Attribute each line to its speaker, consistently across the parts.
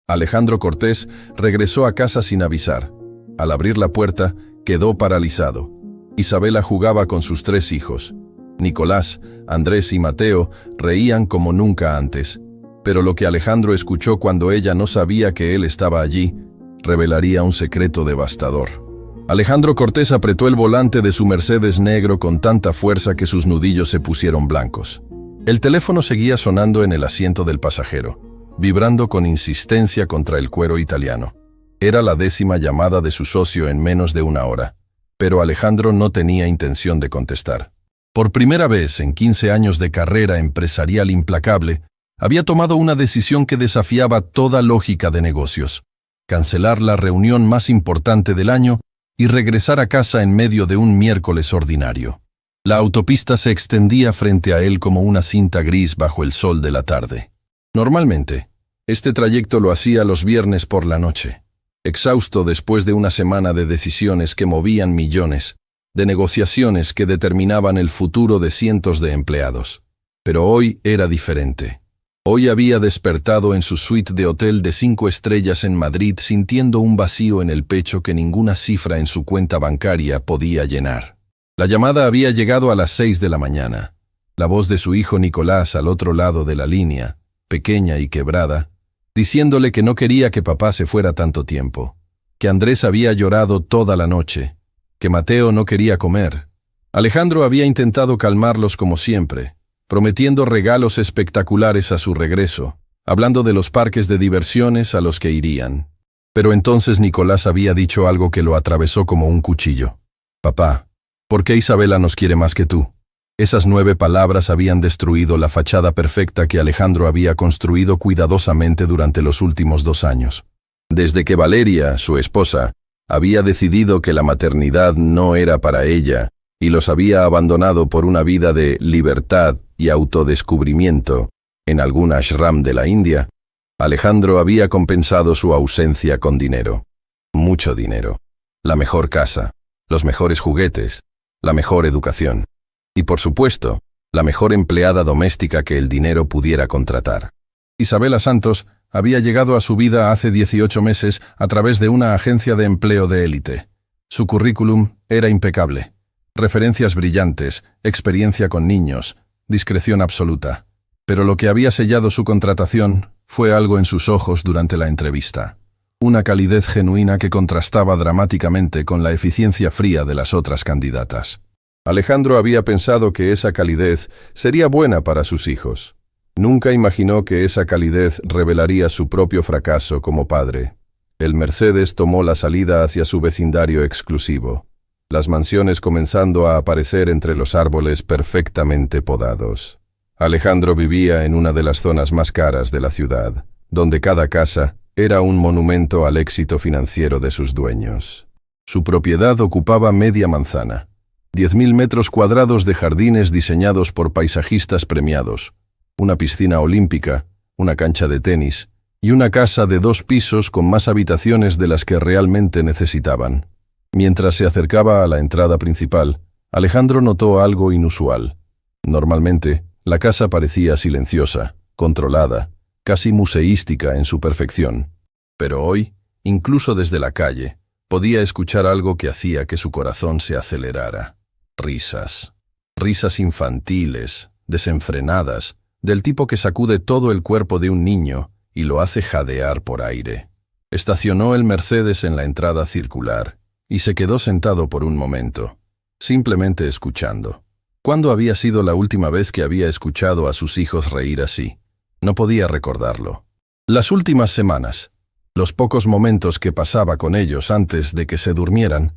Speaker 1: Alejandro Cortés regresó a casa sin avisar. Al abrir la puerta, quedó paralizado. Isabela jugaba con sus 3 hijos. Nicolás, Andrés y Mateo reían como nunca antes. Pero lo que Alejandro escuchó cuando ella no sabía que él estaba allí, revelaría un secreto devastador. Alejandro Cortés apretó el volante de su Mercedes negro con tanta fuerza que sus nudillos se pusieron blancos. El teléfono seguía sonando en el asiento del pasajero, vibrando con insistencia contra el cuero italiano. Era la 10ª llamada de su socio en menos de una hora, pero Alejandro no tenía intención de contestar. Por primera vez en 15 años de carrera empresarial implacable, había tomado una decisión que desafiaba toda lógica de negocios: cancelar la reunión más importante del año y regresar a casa en medio de un miércoles ordinario. La autopista se extendía frente a él como una cinta gris bajo el sol de la tarde. Normalmente, este trayecto lo hacía los viernes por la noche, exhausto después de una semana de decisiones que movían millones, de negociaciones que determinaban el futuro de cientos de empleados. Pero hoy era diferente. Hoy había despertado en su suite de hotel de 5 estrellas en Madrid sintiendo un vacío en el pecho que ninguna cifra en su cuenta bancaria podía llenar. La llamada había llegado a las 6 de la mañana. La voz de su hijo Nicolás al otro lado de la línea, pequeña y quebrada, diciéndole que no quería que papá se fuera tanto tiempo, que Andrés había llorado toda la noche, que Mateo no quería comer. Alejandro había intentado calmarlos como siempre, prometiendo regalos espectaculares a su regreso, hablando de los parques de diversiones a los que irían. Pero entonces Nicolás había dicho algo que lo atravesó como un cuchillo. «Papá, ¿por qué Isabela nos quiere más que tú?» Esas 9 palabras habían destruido la fachada perfecta que Alejandro había construido cuidadosamente durante los últimos 2 años. Desde que Valeria, su esposa, había decidido que la maternidad no era para ella y los había abandonado por una vida de libertad y autodescubrimiento en algún ashram de la India, Alejandro había compensado su ausencia con dinero. Mucho dinero. La mejor casa, los mejores juguetes, la mejor educación. Y por supuesto, la mejor empleada doméstica que el dinero pudiera contratar. Isabela Santos había llegado a su vida hace 18 meses a través de una agencia de empleo de élite. Su currículum era impecable. Referencias brillantes, experiencia con niños, discreción absoluta. Pero lo que había sellado su contratación fue algo en sus ojos durante la entrevista. Una calidez genuina que contrastaba dramáticamente con la eficiencia fría de las otras candidatas. Alejandro había pensado que esa calidez sería buena para sus hijos. Nunca imaginó que esa calidez revelaría su propio fracaso como padre. El Mercedes tomó la salida hacia su vecindario exclusivo, las mansiones comenzando a aparecer entre los árboles perfectamente podados. Alejandro vivía en una de las zonas más caras de la ciudad, donde cada casa era un monumento al éxito financiero de sus dueños. Su propiedad ocupaba media manzana. 10.000 metros cuadrados de jardines diseñados por paisajistas premiados, una piscina olímpica, una cancha de tenis y una casa de 2 pisos con más habitaciones de las que realmente necesitaban. Mientras se acercaba a la entrada principal, Alejandro notó algo inusual. Normalmente, la casa parecía silenciosa, controlada, casi museística en su perfección. Pero hoy, incluso desde la calle, podía escuchar algo que hacía que su corazón se acelerara. Risas. Risas infantiles, desenfrenadas, del tipo que sacude todo el cuerpo de un niño y lo hace jadear por aire. Estacionó el Mercedes en la entrada circular y se quedó sentado por un momento, simplemente escuchando. ¿Cuándo había sido la última vez que había escuchado a sus hijos reír así? No podía recordarlo. Las últimas semanas, los pocos momentos que pasaba con ellos antes de que se durmieran,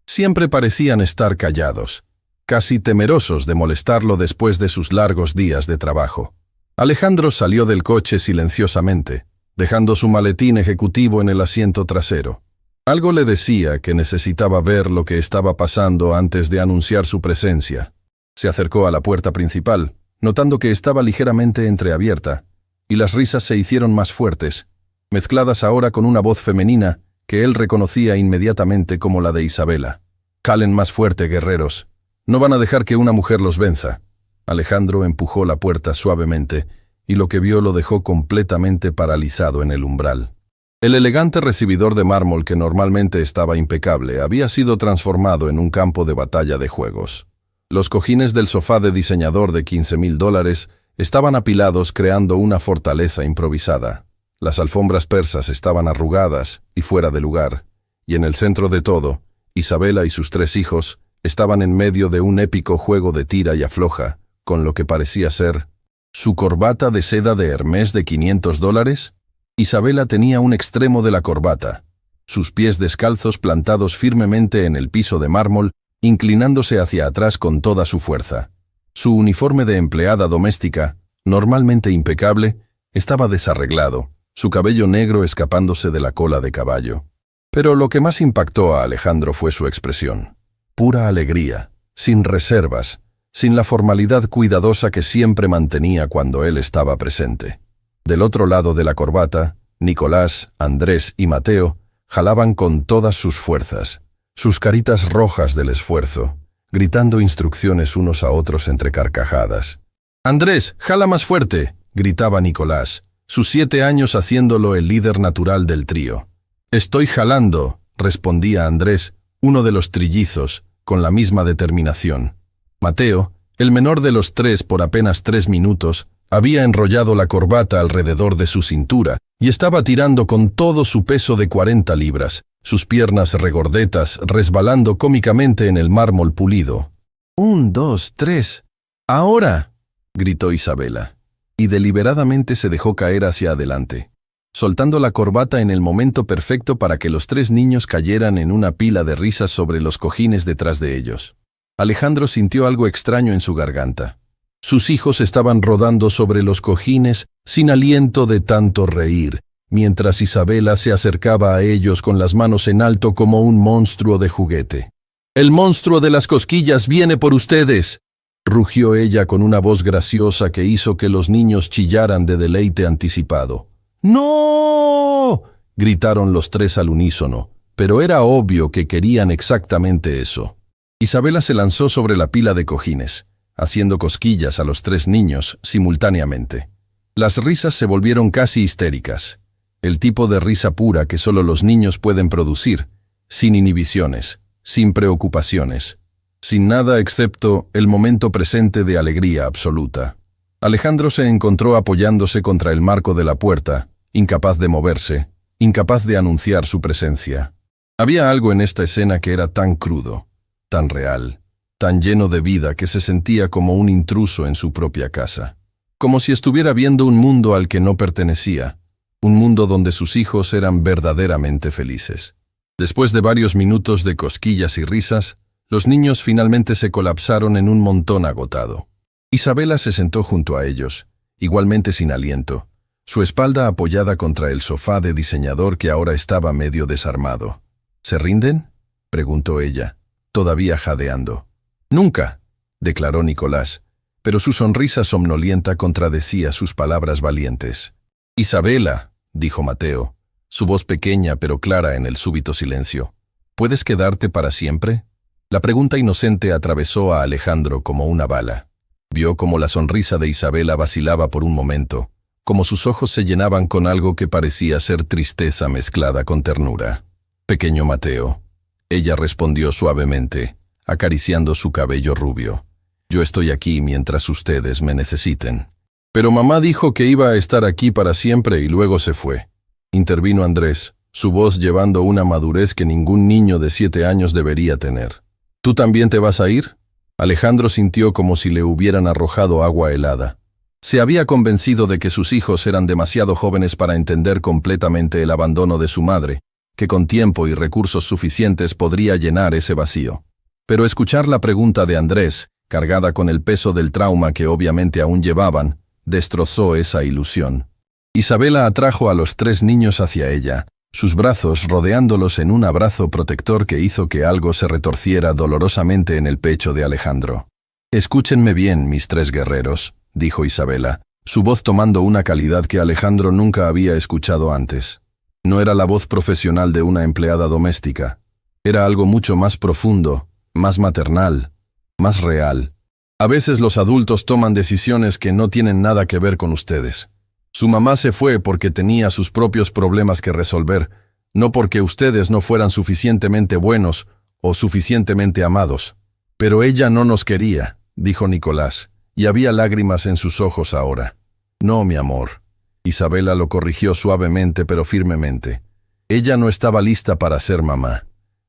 Speaker 1: siempre parecían estar callados, casi temerosos de molestarlo después de sus largos días de trabajo. Alejandro salió del coche silenciosamente, dejando su maletín ejecutivo en el asiento trasero. Algo le decía que necesitaba ver lo que estaba pasando antes de anunciar su presencia. Se acercó a la puerta principal, notando que estaba ligeramente entreabierta, y las risas se hicieron más fuertes, mezcladas ahora con una voz femenina que él reconocía inmediatamente como la de Isabela. «Calen más fuerte, guerreros. No van a dejar que una mujer los venza». Alejandro empujó la puerta suavemente y lo que vio lo dejó completamente paralizado en el umbral. El elegante recibidor de mármol que normalmente estaba impecable había sido transformado en un campo de batalla de juegos. Los cojines del sofá de diseñador de $15,000 estaban apilados creando una fortaleza improvisada. Las alfombras persas estaban arrugadas y fuera de lugar, y en el centro de todo, Isabela y sus 3 hijos estaban en medio de un épico juego de tira y afloja, con lo que parecía ser su corbata de seda de Hermès de $500. Isabela tenía un extremo de la corbata, sus pies descalzos plantados firmemente en el piso de mármol, inclinándose hacia atrás con toda su fuerza. Su uniforme de empleada doméstica, normalmente impecable, estaba desarreglado, su cabello negro escapándose de la cola de caballo. Pero lo que más impactó a Alejandro fue su expresión. Pura alegría, sin reservas, sin la formalidad cuidadosa que siempre mantenía cuando él estaba presente. Del otro lado de la corbata, Nicolás, Andrés y Mateo jalaban con todas sus fuerzas, sus caritas rojas del esfuerzo, gritando instrucciones unos a otros entre carcajadas. «Andrés, jala más fuerte», gritaba Nicolás, sus 7 años haciéndolo el líder natural del trío. «Estoy jalando», respondía Andrés, uno de los trillizos, con la misma determinación. Mateo, el menor de los 3 por apenas 3 minutos, había enrollado la corbata alrededor de su cintura y estaba tirando con todo su peso de 40 libras, sus piernas regordetas resbalando cómicamente en el mármol pulido. 1, 2, 3. ¡Ahora!», gritó Isabela, y deliberadamente se dejó caer hacia adelante, soltando la corbata en el momento perfecto para que los 3 niños cayeran en una pila de risas sobre los cojines detrás de ellos. Alejandro sintió algo extraño en su garganta. Sus hijos estaban rodando sobre los cojines sin aliento de tanto reír, mientras Isabela se acercaba a ellos con las manos en alto como un monstruo de juguete. «El monstruo de las cosquillas viene por ustedes», rugió ella con una voz graciosa que hizo que los niños chillaran de deleite anticipado. «¡No!», gritaron los 3 al unísono, pero era obvio que querían exactamente eso. Isabela se lanzó sobre la pila de cojines, haciendo cosquillas a los 3 niños simultáneamente. Las risas se volvieron casi histéricas, el tipo de risa pura que solo los niños pueden producir, sin inhibiciones, sin preocupaciones, sin nada excepto el momento presente de alegría absoluta. Alejandro se encontró apoyándose contra el marco de la puerta, incapaz de moverse, incapaz de anunciar su presencia. Había algo en esta escena que era tan crudo, tan real, tan lleno de vida que se sentía como un intruso en su propia casa, como si estuviera viendo un mundo al que no pertenecía, un mundo donde sus hijos eran verdaderamente felices. Después de varios minutos de cosquillas y risas, los niños finalmente se colapsaron en un montón agotado. Isabela se sentó junto a ellos, igualmente sin aliento, su espalda apoyada contra el sofá de diseñador que ahora estaba medio desarmado. «¿Se rinden?», preguntó ella, todavía jadeando. «Nunca», declaró Nicolás, pero su sonrisa somnolienta contradecía sus palabras valientes. «Isabela», dijo Mateo, su voz pequeña pero clara en el súbito silencio, «¿puedes quedarte para siempre?». La pregunta inocente atravesó a Alejandro como una bala. Vio cómo la sonrisa de Isabela vacilaba por un momento, como sus ojos se llenaban con algo que parecía ser tristeza mezclada con ternura. «Pequeño Mateo», ella respondió suavemente, acariciando su cabello rubio. «Yo estoy aquí mientras ustedes me necesiten». «Pero mamá dijo que iba a estar aquí para siempre y luego se fue», intervino Andrés, su voz llevando una madurez que ningún niño de 7 años debería tener. «¿Tú también te vas a ir?». Alejandro sintió como si le hubieran arrojado agua helada. Se había convencido de que sus hijos eran demasiado jóvenes para entender completamente el abandono de su madre, que con tiempo y recursos suficientes podría llenar ese vacío. Pero escuchar la pregunta de Andrés, cargada con el peso del trauma que obviamente aún llevaban, destrozó esa ilusión. Isabela atrajo a los 3 niños hacia ella, sus brazos rodeándolos en un abrazo protector que hizo que algo se retorciera dolorosamente en el pecho de Alejandro. «Escúchenme bien, mis 3 guerreros», dijo Isabela, su voz tomando una calidad que Alejandro nunca había escuchado antes. No era la voz profesional de una empleada doméstica, era algo mucho más profundo, más maternal, más real. «A veces los adultos toman decisiones que no tienen nada que ver con ustedes. Su mamá se fue porque tenía sus propios problemas que resolver, no porque ustedes no fueran suficientemente buenos o suficientemente amados. Pero ella no nos quería, dijo Nicolás, y había lágrimas en sus ojos ahora. No, mi amor. Isabela lo corrigió suavemente pero firmemente. Ella no estaba lista para ser mamá.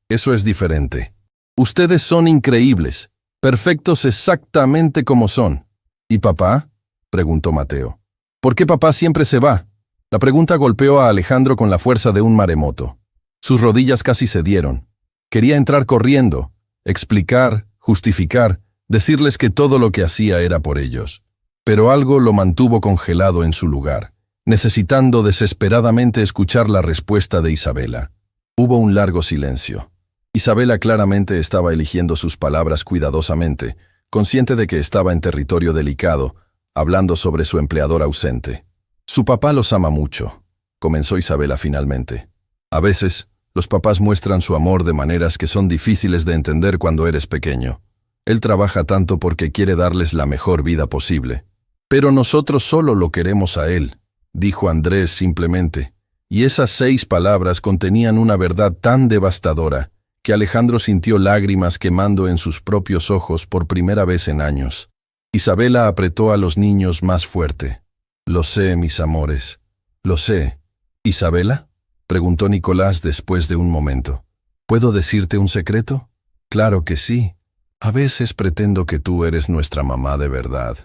Speaker 1: Eso es diferente. Ustedes son increíbles, perfectos exactamente como son. ¿Y papá?, preguntó Mateo. ¿Por qué papá siempre se va? La pregunta golpeó a Alejandro con la fuerza de un maremoto. Sus rodillas casi cedieron. Quería entrar corriendo, explicar, justificar, decirles que todo lo que hacía era por ellos. Pero algo lo mantuvo congelado en su lugar, necesitando desesperadamente escuchar la respuesta de Isabela. Hubo un largo silencio. Isabela claramente estaba eligiendo sus palabras cuidadosamente, consciente de que estaba en territorio delicado, hablando sobre su empleador ausente. Su papá los ama mucho, comenzó Isabela finalmente. A veces, los papás muestran su amor de maneras que son difíciles de entender cuando eres pequeño. Él trabaja tanto porque quiere darles la mejor vida posible. Pero nosotros solo lo queremos a él, dijo Andrés simplemente, y esas 6 palabras contenían una verdad tan devastadora que Alejandro sintió lágrimas quemando en sus propios ojos por primera vez en años. Isabela apretó a los niños más fuerte. «Lo sé, mis amores, lo sé». «¿Isabela?», preguntó Nicolás después de un momento. «¿Puedo decirte un secreto?». «Claro que sí. A veces pretendo que tú eres nuestra mamá de verdad».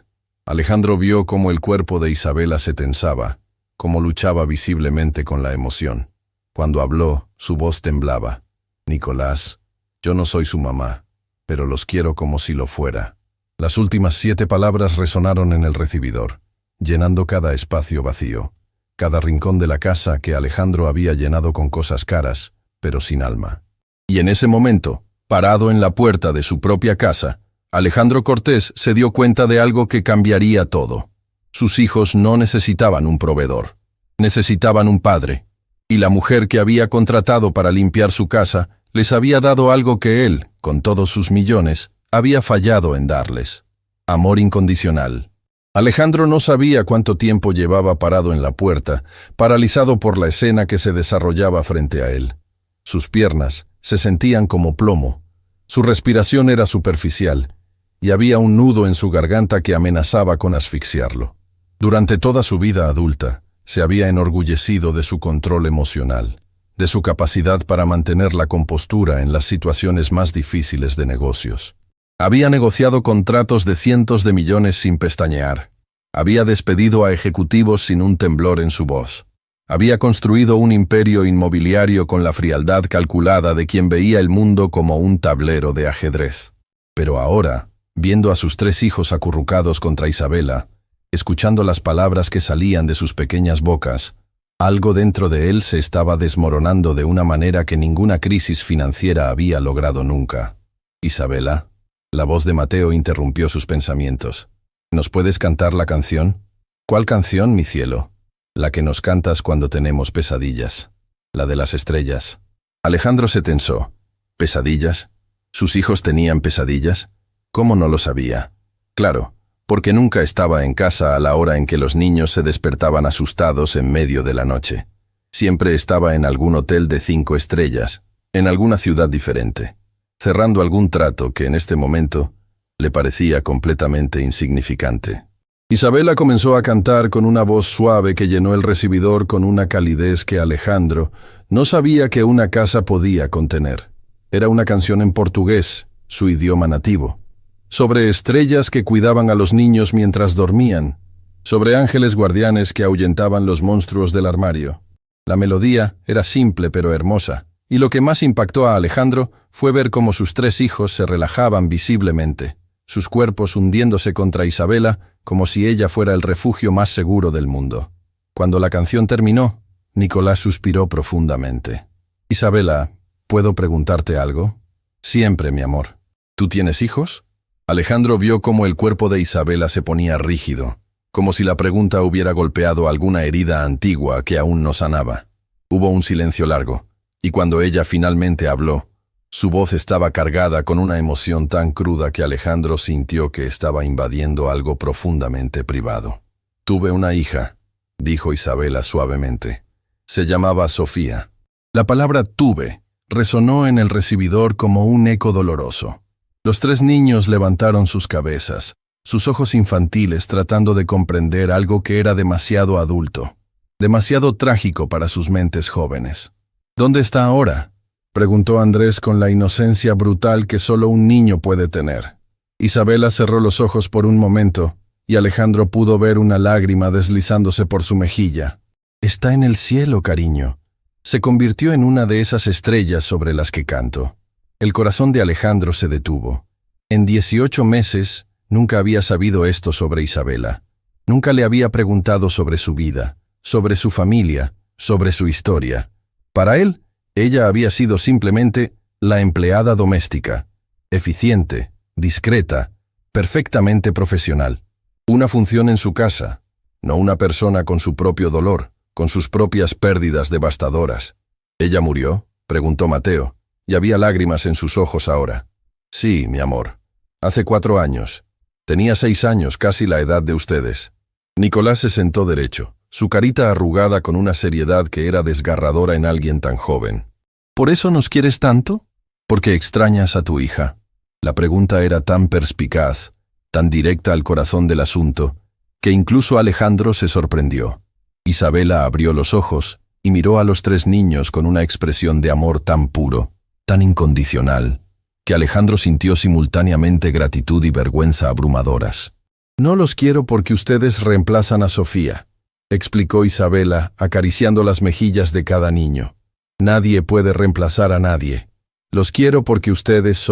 Speaker 1: Alejandro vio cómo el cuerpo de Isabela se tensaba, cómo luchaba visiblemente con la emoción. Cuando habló, su voz temblaba. «Nicolás, yo no soy su mamá, pero los quiero como si lo fuera». Las últimas 7 palabras resonaron en el recibidor, llenando cada espacio vacío, cada rincón de la casa que Alejandro había llenado con cosas caras, pero sin alma. Y en ese momento, parado en la puerta de su propia casa, Alejandro Cortés se dio cuenta de algo que cambiaría todo. Sus hijos no necesitaban un proveedor, necesitaban un padre, y la mujer que había contratado para limpiar su casa les había dado algo que él, con todos sus millones, había fallado en darles: amor incondicional. Alejandro no sabía cuánto tiempo llevaba parado en la puerta, paralizado por la escena que se desarrollaba frente a él. Sus piernas se sentían como plomo, su respiración era superficial, y había un nudo en su garganta que amenazaba con asfixiarlo. Durante toda su vida adulta, se había enorgullecido de su control emocional, de su capacidad para mantener la compostura en las situaciones más difíciles de negocios. Había negociado contratos de cientos de millones sin pestañear. Había despedido a ejecutivos sin un temblor en su voz. Había construido un imperio inmobiliario con la frialdad calculada de quien veía el mundo como un tablero de ajedrez. Pero ahora, viendo a sus 3 hijos acurrucados contra Isabela, escuchando las palabras que salían de sus pequeñas bocas, algo dentro de él se estaba desmoronando de una manera que ninguna crisis financiera había logrado nunca. «Isabela», la voz de Mateo interrumpió sus pensamientos. «¿Nos puedes cantar la canción?». «¿Cuál canción, mi cielo?». «La que nos cantas cuando tenemos pesadillas. La de las estrellas». Alejandro se tensó. ¿Pesadillas? ¿Sus hijos tenían pesadillas? ¿Cómo no lo sabía? Claro, porque nunca estaba en casa a la hora en que los niños se despertaban asustados en medio de la noche. Siempre estaba en algún hotel de 5 estrellas, en alguna ciudad diferente, cerrando algún trato que en este momento le parecía completamente insignificante. Isabela comenzó a cantar con una voz suave que llenó el recibidor con una calidez que Alejandro no sabía que una casa podía contener. Era una canción en portugués, su idioma nativo, sobre estrellas que cuidaban a los niños mientras dormían, sobre ángeles guardianes que ahuyentaban los monstruos del armario. La melodía era simple pero hermosa, y lo que más impactó a Alejandro fue ver cómo sus 3 hijos se relajaban visiblemente, sus cuerpos hundiéndose contra Isabela como si ella fuera el refugio más seguro del mundo. Cuando la canción terminó, Nicolás suspiró profundamente. «Isabela, ¿puedo preguntarte algo?». «Siempre, mi amor». «¿Tú tienes hijos?». Alejandro vio cómo el cuerpo de Isabela se ponía rígido, como si la pregunta hubiera golpeado alguna herida antigua que aún no sanaba. Hubo un silencio largo, y cuando ella finalmente habló, su voz estaba cargada con una emoción tan cruda que Alejandro sintió que estaba invadiendo algo profundamente privado. «Tuve una hija, dijo Isabela suavemente. Se llamaba Sofía. La palabra tuve resonó en el recibidor como un eco doloroso. Los tres niños levantaron sus cabezas, sus ojos infantiles tratando de comprender algo que era demasiado adulto, demasiado trágico para sus mentes jóvenes. ¿Dónde está ahora?, preguntó Andrés con la inocencia brutal que solo un niño puede tener. Isabela cerró los ojos por un momento, y Alejandro pudo ver una lágrima deslizándose por su mejilla. Está en el cielo, cariño. Se convirtió en una de esas estrellas sobre las que canto. El corazón de Alejandro se detuvo. En 18 meses nunca había sabido esto sobre Isabela. Nunca le había preguntado sobre su vida, sobre su familia, sobre su historia. Para él, ella había sido simplemente la empleada doméstica, eficiente, discreta, perfectamente profesional. Una función en su casa, no una persona con su propio dolor, con sus propias pérdidas devastadoras. ¿Ella murió?, preguntó Mateo, y había lágrimas en sus ojos ahora. Sí, mi amor. Hace 4 años. Tenía 6 años, casi la edad de ustedes. Nicolás se sentó derecho, su carita arrugada con una seriedad que era desgarradora en alguien tan joven. ¿Por eso nos quieres tanto? Porque extrañas a tu hija. La pregunta era tan perspicaz, tan directa al corazón del asunto, que incluso Alejandro se sorprendió. Isabela abrió los ojos y miró a los 3 niños con una expresión de amor tan puro, tan incondicional, que Alejandro sintió simultáneamente gratitud y vergüenza abrumadoras. No los quiero porque ustedes reemplazan a Sofía, explicó Isabela, acariciando las mejillas de cada niño. Nadie puede reemplazar a nadie. Los quiero porque ustedes,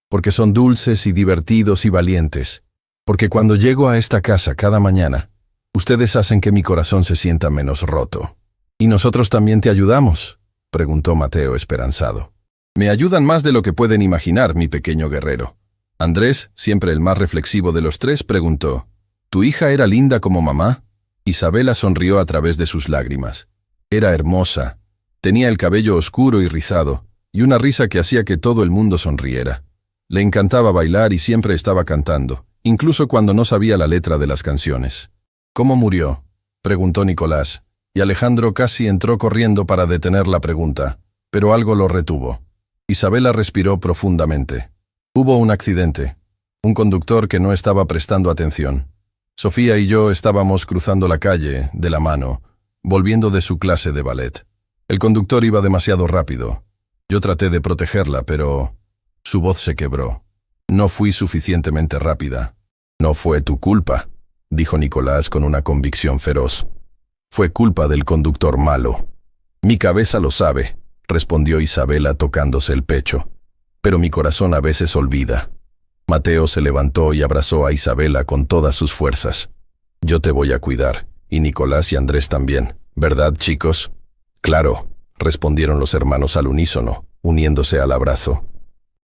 Speaker 1: porque son dulces y divertidos y valientes, porque cuando llego a esta casa cada mañana, ustedes hacen que mi corazón se sienta menos roto. ¿Y nosotros también te ayudamos?, preguntó Mateo esperanzado. Me ayudan más de lo que pueden imaginar, mi pequeño guerrero. Andrés, siempre el más reflexivo de los 3, preguntó, ¿tu hija era linda como mamá? Isabela sonrió a través de sus lágrimas. Era hermosa. Tenía el cabello oscuro y rizado, y una risa que hacía que todo el mundo sonriera. Le encantaba bailar y siempre estaba cantando, incluso cuando no sabía la letra de las canciones. ¿Cómo murió?, preguntó Nicolás, y Alejandro casi entró corriendo para detener la pregunta, pero algo lo retuvo. Isabela respiró profundamente. Hubo un accidente. Un conductor que no estaba prestando atención. Sofía y yo estábamos cruzando la calle, de la mano, volviendo de su clase de ballet. El conductor iba demasiado rápido. Yo traté de protegerla, pero su voz se quebró. No fui suficientemente rápida. No fue tu culpa, dijo Nicolás con una convicción feroz. Fue culpa del conductor malo. Mi cabeza lo sabe, respondió Isabela tocándose el pecho. Pero mi corazón a veces olvida. Mateo se levantó y abrazó a Isabela con todas sus fuerzas. Yo te voy a cuidar, y Nicolás y Andrés también, ¿verdad, chicos? Claro, respondieron los hermanos al unísono, uniéndose al abrazo.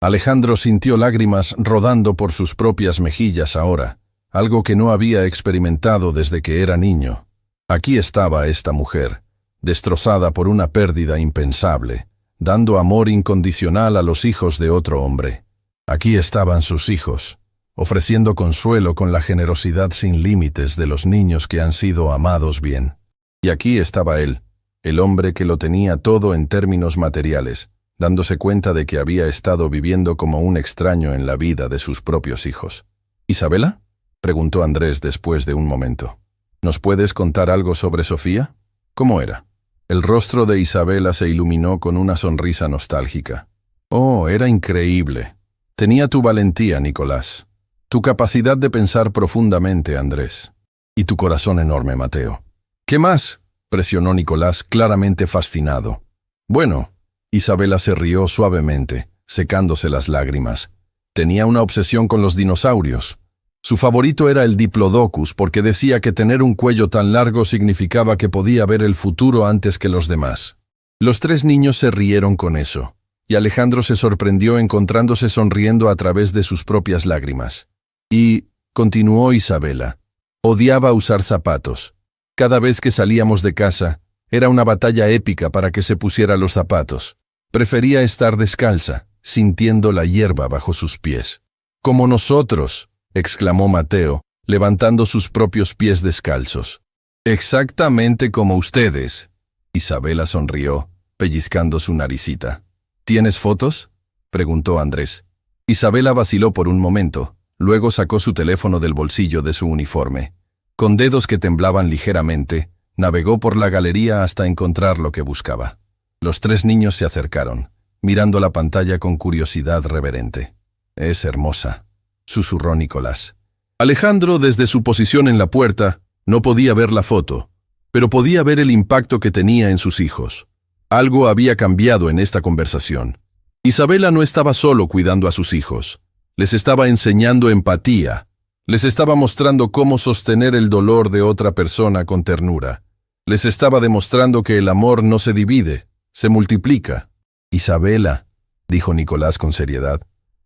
Speaker 1: Alejandro sintió lágrimas rodando por sus propias mejillas ahora, algo que no había experimentado desde que era niño. Aquí estaba esta mujer, destrozada por una pérdida impensable, dando amor incondicional a los hijos de otro hombre. Aquí estaban sus hijos, ofreciendo consuelo con la generosidad sin límites de los niños que han sido amados bien. Y aquí estaba él, el hombre que lo tenía todo en términos materiales, dándose cuenta de que había estado viviendo como un extraño en la vida de sus propios hijos. ¿Isabela?, preguntó Andrés después de un momento. ¿Nos puedes contar algo sobre Sofía? ¿Cómo era? El rostro de Isabela se iluminó con una sonrisa nostálgica. Oh, era increíble. Tenía tu valentía, Nicolás. Tu capacidad de pensar profundamente, Andrés. Y tu corazón enorme, Mateo. ¿Qué más?, presionó Nicolás, claramente fascinado. Bueno, Isabela se rió suavemente, secándose las lágrimas. Tenía una obsesión con los dinosaurios. Su favorito era el Diplodocus porque decía que tener un cuello tan largo significaba que podía ver el futuro antes que los demás. Los 3 niños se rieron con eso, y Alejandro se sorprendió encontrándose sonriendo a través de sus propias lágrimas. Y, continuó Isabela, odiaba usar zapatos. Cada vez que salíamos de casa, era una batalla épica para que se pusiera los zapatos. Prefería estar descalza, sintiendo la hierba bajo sus pies. «Como nosotros», exclamó Mateo, levantando sus propios pies descalzos. Exactamente como ustedes. Isabela sonrió, pellizcando su naricita. ¿Tienes fotos?, preguntó Andrés. Isabela vaciló por un momento, luego sacó su teléfono del bolsillo de su uniforme. Con dedos que temblaban ligeramente, navegó por la galería hasta encontrar lo que buscaba. Los tres niños se acercaron, mirando la pantalla con curiosidad reverente. «Es hermosa», susurró Nicolás. Alejandro, desde su posición en la puerta, no podía ver la foto, pero podía ver el impacto que tenía en sus hijos. Algo había cambiado en esta conversación. Isabela no estaba solo cuidando a sus hijos. Les estaba enseñando empatía. Les estaba mostrando cómo sostener el dolor de otra persona con ternura. Les estaba demostrando que el amor no se divide, se multiplica. «Isabela», dijo Nicolás con seriedad,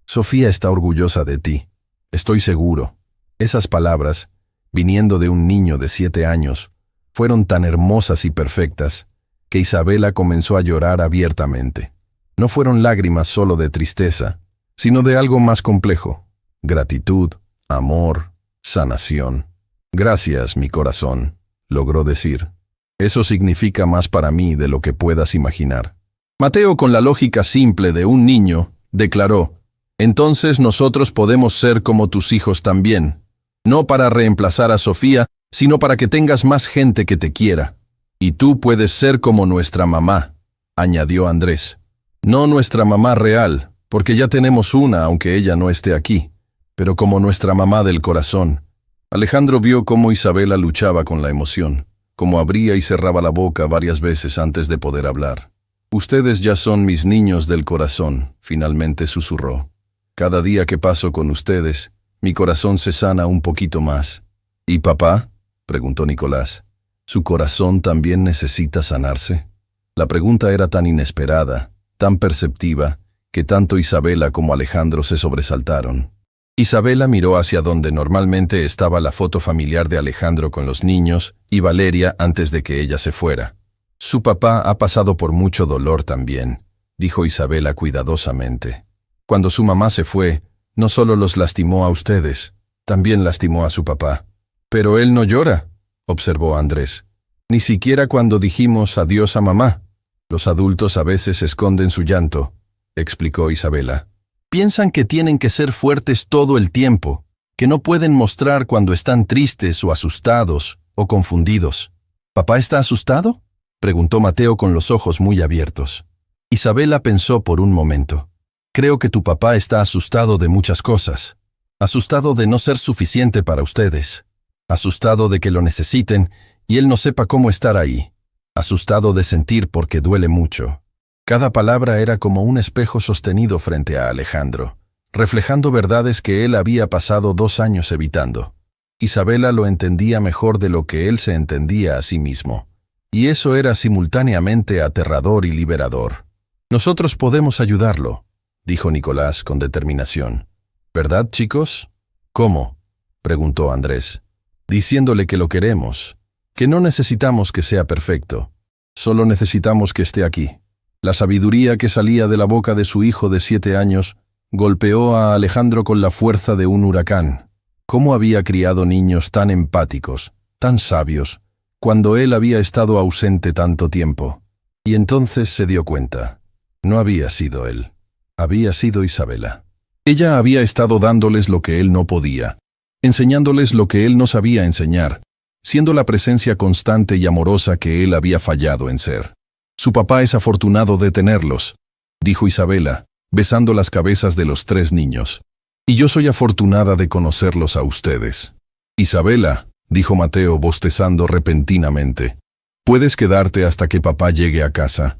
Speaker 1: «Sofía está orgullosa de ti. Estoy seguro». Esas palabras, viniendo de un niño de 7 años, fueron tan hermosas y perfectas que Isabela comenzó a llorar abiertamente. No fueron lágrimas solo de tristeza, sino de algo más complejo: gratitud, amor, sanación. «Gracias, mi corazón», logró decir. «Eso significa más para mí de lo que puedas imaginar». Mateo, con la lógica simple de un niño, declaró: «Entonces nosotros podemos ser como tus hijos también. No para reemplazar a Sofía, sino para que tengas más gente que te quiera. Y tú puedes ser como nuestra mamá», añadió Andrés. «No nuestra mamá real, porque ya tenemos una aunque ella no esté aquí, pero como nuestra mamá del corazón». Alejandro vio cómo Isabela luchaba con la emoción, cómo abría y cerraba la boca varias veces antes de poder hablar. «Ustedes ya son mis niños del corazón», finalmente susurró. «Cada día que paso con ustedes, mi corazón se sana un poquito más». «¿Y papá?», preguntó Nicolás. «¿Su corazón también necesita sanarse?». La pregunta era tan inesperada, tan perceptiva, que tanto Isabela como Alejandro se sobresaltaron. Isabela miró hacia donde normalmente estaba la foto familiar de Alejandro con los niños y Valeria antes de que ella se fuera. «Su papá ha pasado por mucho dolor también», dijo Isabela cuidadosamente. «Cuando su mamá se fue, no solo los lastimó a ustedes, también lastimó a su papá». «Pero él no llora», observó Andrés. «Ni siquiera cuando dijimos adiós a mamá. Los adultos a veces esconden su llanto», explicó Isabela. «Piensan que tienen que ser fuertes todo el tiempo, que no pueden mostrar cuando están tristes o asustados o confundidos». «¿Papá está asustado?», preguntó Mateo con los ojos muy abiertos. Isabela pensó por un momento. «Creo que tu papá está asustado de muchas cosas. Asustado de no ser suficiente para ustedes. Asustado de que lo necesiten y él no sepa cómo estar ahí. Asustado de sentir porque duele mucho». Cada palabra era como un espejo sostenido frente a Alejandro, reflejando verdades que él había pasado 2 años evitando. Isabela lo entendía mejor de lo que él se entendía a sí mismo, y eso era simultáneamente aterrador y liberador. «Nosotros podemos ayudarlo», dijo Nicolás con determinación. «¿Verdad, chicos?». «¿Cómo?», preguntó Andrés. «Diciéndole que lo queremos, que no necesitamos que sea perfecto, solo necesitamos que esté aquí». La sabiduría que salía de la boca de su hijo de 7 años golpeó a Alejandro con la fuerza de un huracán. ¿Cómo había criado niños tan empáticos, tan sabios, cuando él había estado ausente tanto tiempo? Y entonces se dio cuenta. No había sido él. Había sido Isabela. Ella había estado dándoles lo que él no podía, enseñándoles lo que él no sabía enseñar, siendo la presencia constante y amorosa que él había fallado en ser. «Su papá es afortunado de tenerlos», dijo Isabela, besando las cabezas de los 3 niños. «Y yo soy afortunada de conocerlos a ustedes». «Isabela», dijo Mateo bostezando repentinamente, «puedes quedarte hasta que papá llegue a casa.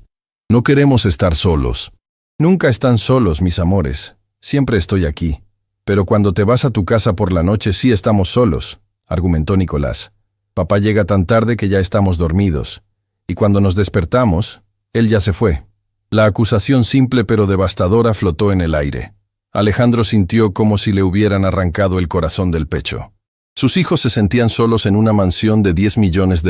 Speaker 1: No queremos estar solos». «Nunca están solos, mis amores. Siempre estoy aquí. Pero cuando te vas a tu casa por la noche sí estamos solos», argumentó Nicolás. «Papá llega tan tarde que ya estamos dormidos. Y cuando nos despertamos, él ya se fue». La acusación simple pero devastadora flotó en el aire. Alejandro sintió como si le hubieran arrancado el corazón del pecho. Sus hijos se sentían solos en una mansión de $10 millones,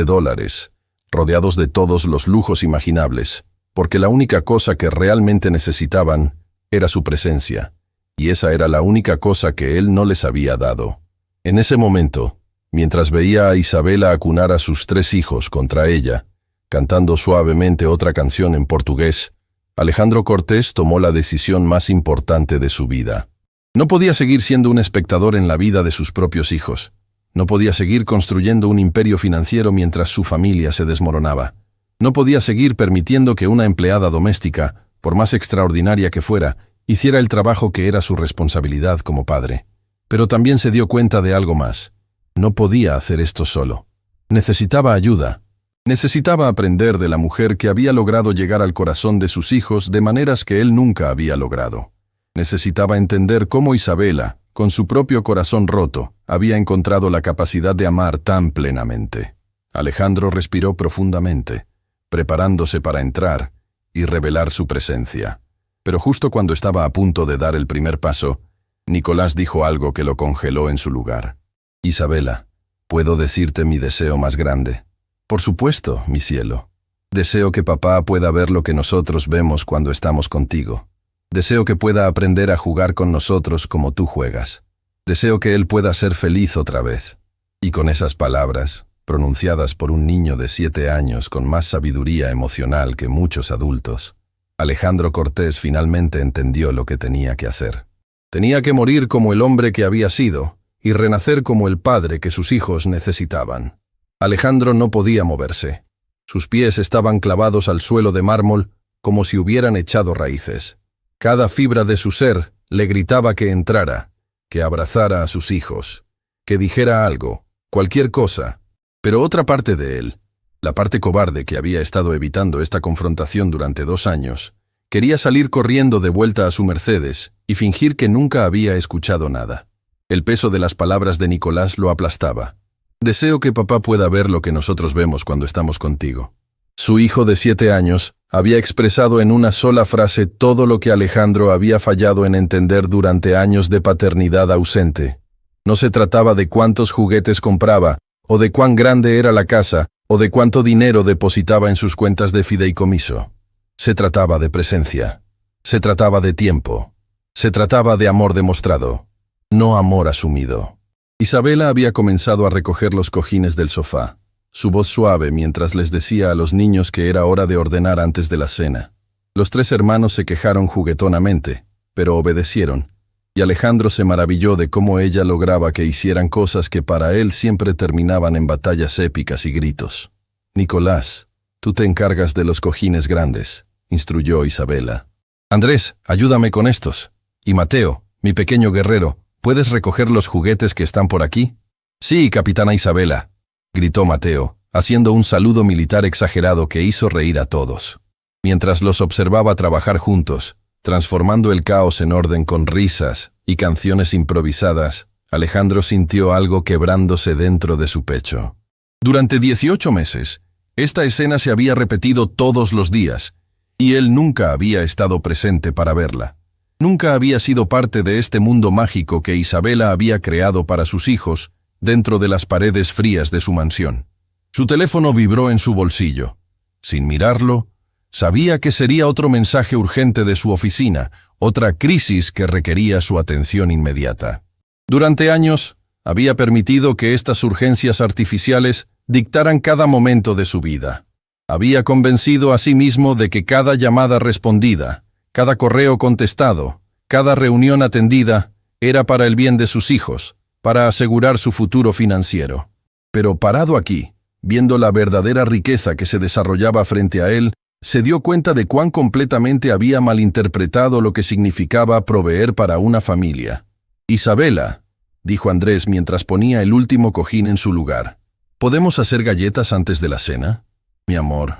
Speaker 1: rodeados de todos los lujos imaginables, porque la única cosa que realmente necesitaban era su presencia, y esa era la única cosa que él no les había dado. En ese momento, Mientras veía a Isabela acunar a sus 3 hijos contra ella, cantando suavemente otra canción en portugués, Alejandro Cortés tomó la decisión más importante de su vida. No podía seguir siendo un espectador en la vida de sus propios hijos. No podía seguir construyendo un imperio financiero mientras su familia se desmoronaba. No podía seguir permitiendo que una empleada doméstica, por más extraordinaria que fuera, hiciera el trabajo que era su responsabilidad como padre. Pero también se dio cuenta de algo más. No podía hacer esto solo. Necesitaba ayuda. Necesitaba aprender de la mujer que había logrado llegar al corazón de sus hijos de maneras que él nunca había logrado. Necesitaba entender cómo Isabela, con su propio corazón roto, había encontrado la capacidad de amar tan plenamente. Alejandro respiró profundamente, preparándose para entrar y revelar su presencia. Pero justo cuando estaba a punto de dar el primer paso, Nicolás dijo algo que lo congeló en su lugar. «Isabela, ¿puedo decirte mi deseo más grande?» «Por supuesto, mi cielo. Deseo que papá pueda ver lo que nosotros vemos cuando estamos contigo. Deseo que pueda aprender a jugar con nosotros como tú juegas. Deseo que él pueda ser feliz otra vez». Y con esas palabras, pronunciadas por un niño de 7 años con más sabiduría emocional que muchos adultos, Alejandro Cortés finalmente entendió lo que tenía que hacer. Tenía que morir como el hombre que había sido y renacer como el padre que sus hijos necesitaban. Alejandro no podía moverse. Sus pies estaban clavados al suelo de mármol como si hubieran echado raíces. Cada fibra de su ser le gritaba que entrara, que abrazara a sus hijos, que dijera algo, cualquier cosa. Pero otra parte de él, la parte cobarde que había estado evitando esta confrontación durante 2 años, quería salir corriendo de vuelta a su Mercedes y fingir que nunca había escuchado nada. El peso de las palabras de Nicolás lo aplastaba. «Deseo que papá pueda ver lo que nosotros vemos cuando estamos contigo». Su hijo de 7 años había expresado en una sola frase todo lo que Alejandro había fallado en entender durante años de paternidad ausente. No se trataba de cuántos juguetes compraba, o de cuán grande era la casa, o de cuánto dinero depositaba en sus cuentas de fideicomiso. Se trataba de presencia. Se trataba de tiempo. Se trataba de amor demostrado, no amor asumido. Isabela había comenzado a recoger los cojines del sofá, su voz suave mientras les decía a los niños que era hora de ordenar antes de la cena. Los 3 hermanos se quejaron juguetonamente, pero obedecieron, y Alejandro se maravilló de cómo ella lograba que hicieran cosas que para él siempre terminaban en batallas épicas y gritos. «Nicolás, tú te encargas de los cojines grandes», instruyó Isabela. «Andrés, ayúdame con estos. Y Mateo, mi pequeño guerrero, ¿puedes recoger los juguetes que están por aquí?» «Sí, capitana Isabela», gritó Mateo, haciendo un saludo militar exagerado que hizo reír a todos. Mientras los observaba trabajar juntos, transformando el caos en orden con risas y canciones improvisadas, Alejandro sintió algo quebrándose dentro de su pecho. Durante 18 meses, esta escena se había repetido todos los días, y él nunca había estado presente para verla. Nunca había sido parte de este mundo mágico que Isabela había creado para sus hijos dentro de las paredes frías de su mansión. Su teléfono vibró en su bolsillo. Sin mirarlo, sabía que sería otro mensaje urgente de su oficina, otra crisis que requería su atención inmediata. Durante años, había permitido que estas urgencias artificiales dictaran cada momento de su vida. Había convencido a sí mismo de que cada llamada respondida, cada correo contestado, cada reunión atendida, era para el bien de sus hijos, para asegurar su futuro financiero. Pero parado aquí, viendo la verdadera riqueza que se desarrollaba frente a él, se dio cuenta de cuán completamente había malinterpretado lo que significaba proveer para una familia. «Isabela», dijo Andrés mientras ponía el último cojín en su lugar, «¿podemos hacer galletas antes de la cena?» «Mi amor,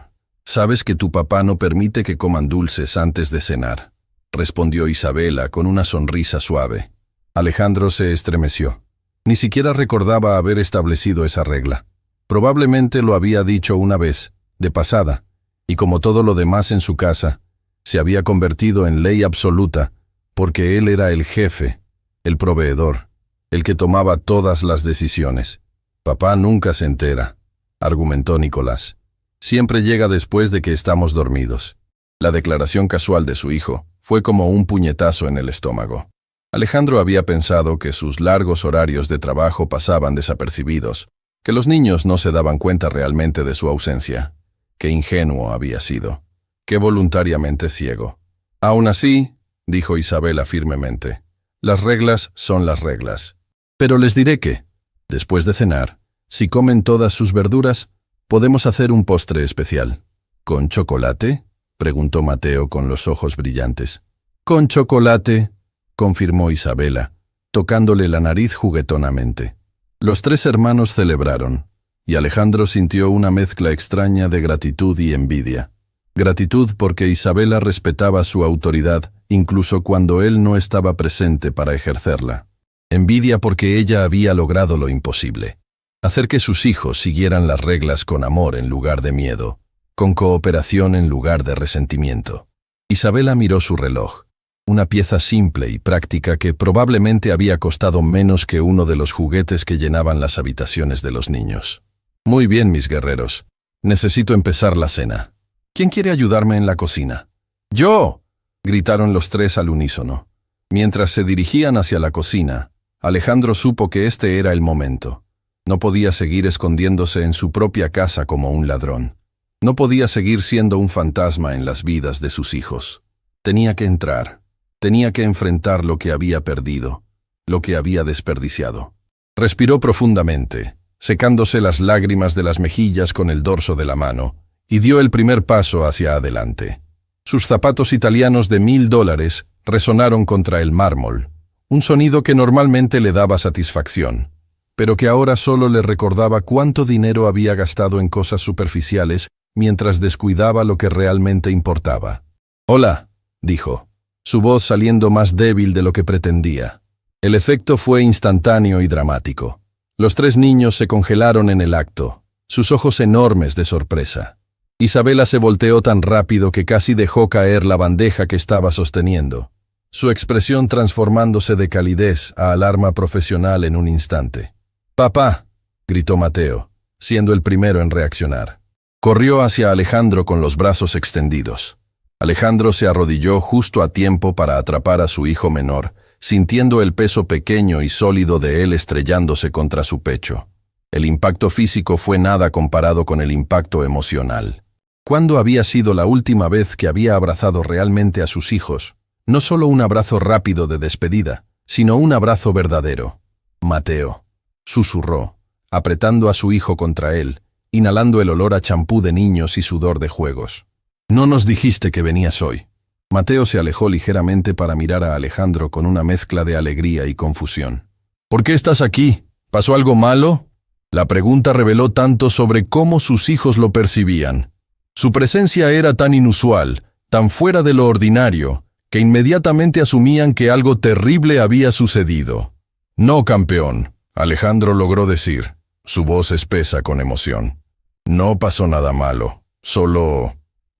Speaker 1: sabes que tu papá no permite que coman dulces antes de cenar», respondió Isabela con una sonrisa suave. Alejandro se estremeció. Ni siquiera recordaba haber establecido esa regla. Probablemente lo había dicho una vez, de pasada, y como todo lo demás en su casa, se había convertido en ley absoluta, porque él era el jefe, el proveedor, el que tomaba todas las decisiones. «Papá nunca se entera», argumentó Nicolás. «Siempre llega después de que estamos dormidos». La declaración casual de su hijo fue como un puñetazo en el estómago. Alejandro había pensado que sus largos horarios de trabajo pasaban desapercibidos, que los niños no se daban cuenta realmente de su ausencia. Qué ingenuo había sido, qué voluntariamente ciego. Aún así, dijo Isabela firmemente, las reglas son las reglas. Pero les diré que, después de cenar, si comen todas sus verduras, podemos hacer un postre especial. ¿Con chocolate?, preguntó Mateo con los ojos brillantes. Con chocolate, confirmó Isabela, tocándole la nariz juguetonamente. Los tres hermanos celebraron, y Alejandro sintió una mezcla extraña de gratitud y envidia. Gratitud porque Isabela respetaba su autoridad incluso cuando él no estaba presente para ejercerla. Envidia porque ella había logrado lo imposible. Hacer que sus hijos siguieran las reglas con amor en lugar de miedo, con cooperación en lugar de resentimiento. Isabela miró su reloj, una pieza simple y práctica que probablemente había costado menos que uno de los juguetes que llenaban las habitaciones de los niños. Muy bien, mis guerreros. Necesito empezar la cena. ¿Quién quiere ayudarme en la cocina? ¡Yo!, gritaron los tres al unísono. Mientras se dirigían hacia la cocina, Alejandro supo que este era el momento. No podía seguir escondiéndose en su propia casa como un ladrón. No podía seguir siendo un fantasma en las vidas de sus hijos. Tenía que entrar. Tenía que enfrentar lo que había perdido, lo que había desperdiciado. Respiró profundamente, secándose las lágrimas de las mejillas con el dorso de la mano, y dio el primer paso hacia adelante. Sus zapatos italianos de $1000 resonaron contra el mármol, un sonido que normalmente le daba satisfacción, pero que ahora solo le recordaba cuánto dinero había gastado en cosas superficiales mientras descuidaba lo que realmente importaba. «Hola», dijo, su voz saliendo más débil de lo que pretendía. El efecto fue instantáneo y dramático. Los tres niños se congelaron en el acto, sus ojos enormes de sorpresa. Isabela se volteó tan rápido que casi dejó caer la bandeja que estaba sosteniendo, su expresión transformándose de calidez a alarma profesional en un instante. «¡Papá!», gritó Mateo, siendo el primero en reaccionar. Corrió hacia Alejandro con los brazos extendidos. Alejandro se arrodilló justo a tiempo para atrapar a su hijo menor, sintiendo el peso pequeño y sólido de él estrellándose contra su pecho. El impacto físico fue nada comparado con el impacto emocional. ¿Cuándo había sido la última vez que había abrazado realmente a sus hijos? No solo un abrazo rápido de despedida, sino un abrazo verdadero. «Mateo», susurró, apretando a su hijo contra él, inhalando el olor a champú de niños y sudor de juegos. «No nos dijiste que venías hoy». Mateo se alejó ligeramente para mirar a Alejandro con una mezcla de alegría y confusión. «¿Por qué estás aquí? ¿Pasó algo malo?». La pregunta reveló tanto sobre cómo sus hijos lo percibían. Su presencia era tan inusual, tan fuera de lo ordinario, que inmediatamente asumían que algo terrible había sucedido. «No, campeón», Alejandro logró decir, su voz espesa con emoción. «No pasó nada malo, solo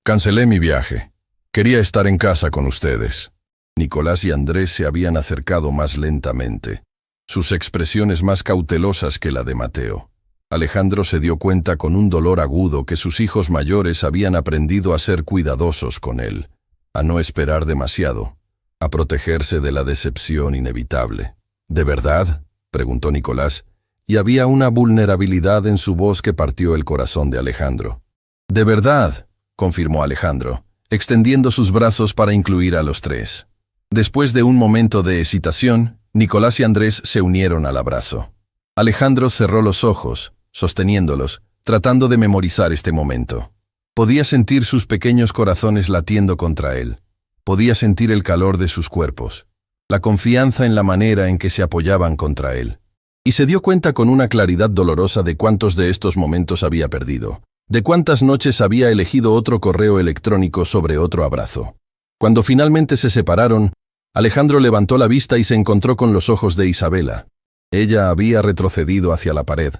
Speaker 1: cancelé mi viaje. Quería estar en casa con ustedes». Nicolás y Andrés se habían acercado más lentamente, sus expresiones más cautelosas que la de Mateo. Alejandro se dio cuenta con un dolor agudo que sus hijos mayores habían aprendido a ser cuidadosos con él, a no esperar demasiado, a protegerse de la decepción inevitable. «¿De verdad?», preguntó Nicolás, y había una vulnerabilidad en su voz que partió el corazón de Alejandro. «De verdad», confirmó Alejandro, extendiendo sus brazos para incluir a los tres. Después de un momento de hesitación, Nicolás y Andrés se unieron al abrazo. Alejandro cerró los ojos, sosteniéndolos, tratando de memorizar este momento. Podía sentir sus pequeños corazones latiendo contra él. Podía sentir el calor de sus cuerpos, la confianza en la manera en que se apoyaban contra él. Y se dio cuenta con una claridad dolorosa de cuántos de estos momentos había perdido, de cuántas noches había elegido otro correo electrónico sobre otro abrazo. Cuando finalmente se separaron, Alejandro levantó la vista y se encontró con los ojos de Isabela. Ella había retrocedido hacia la pared,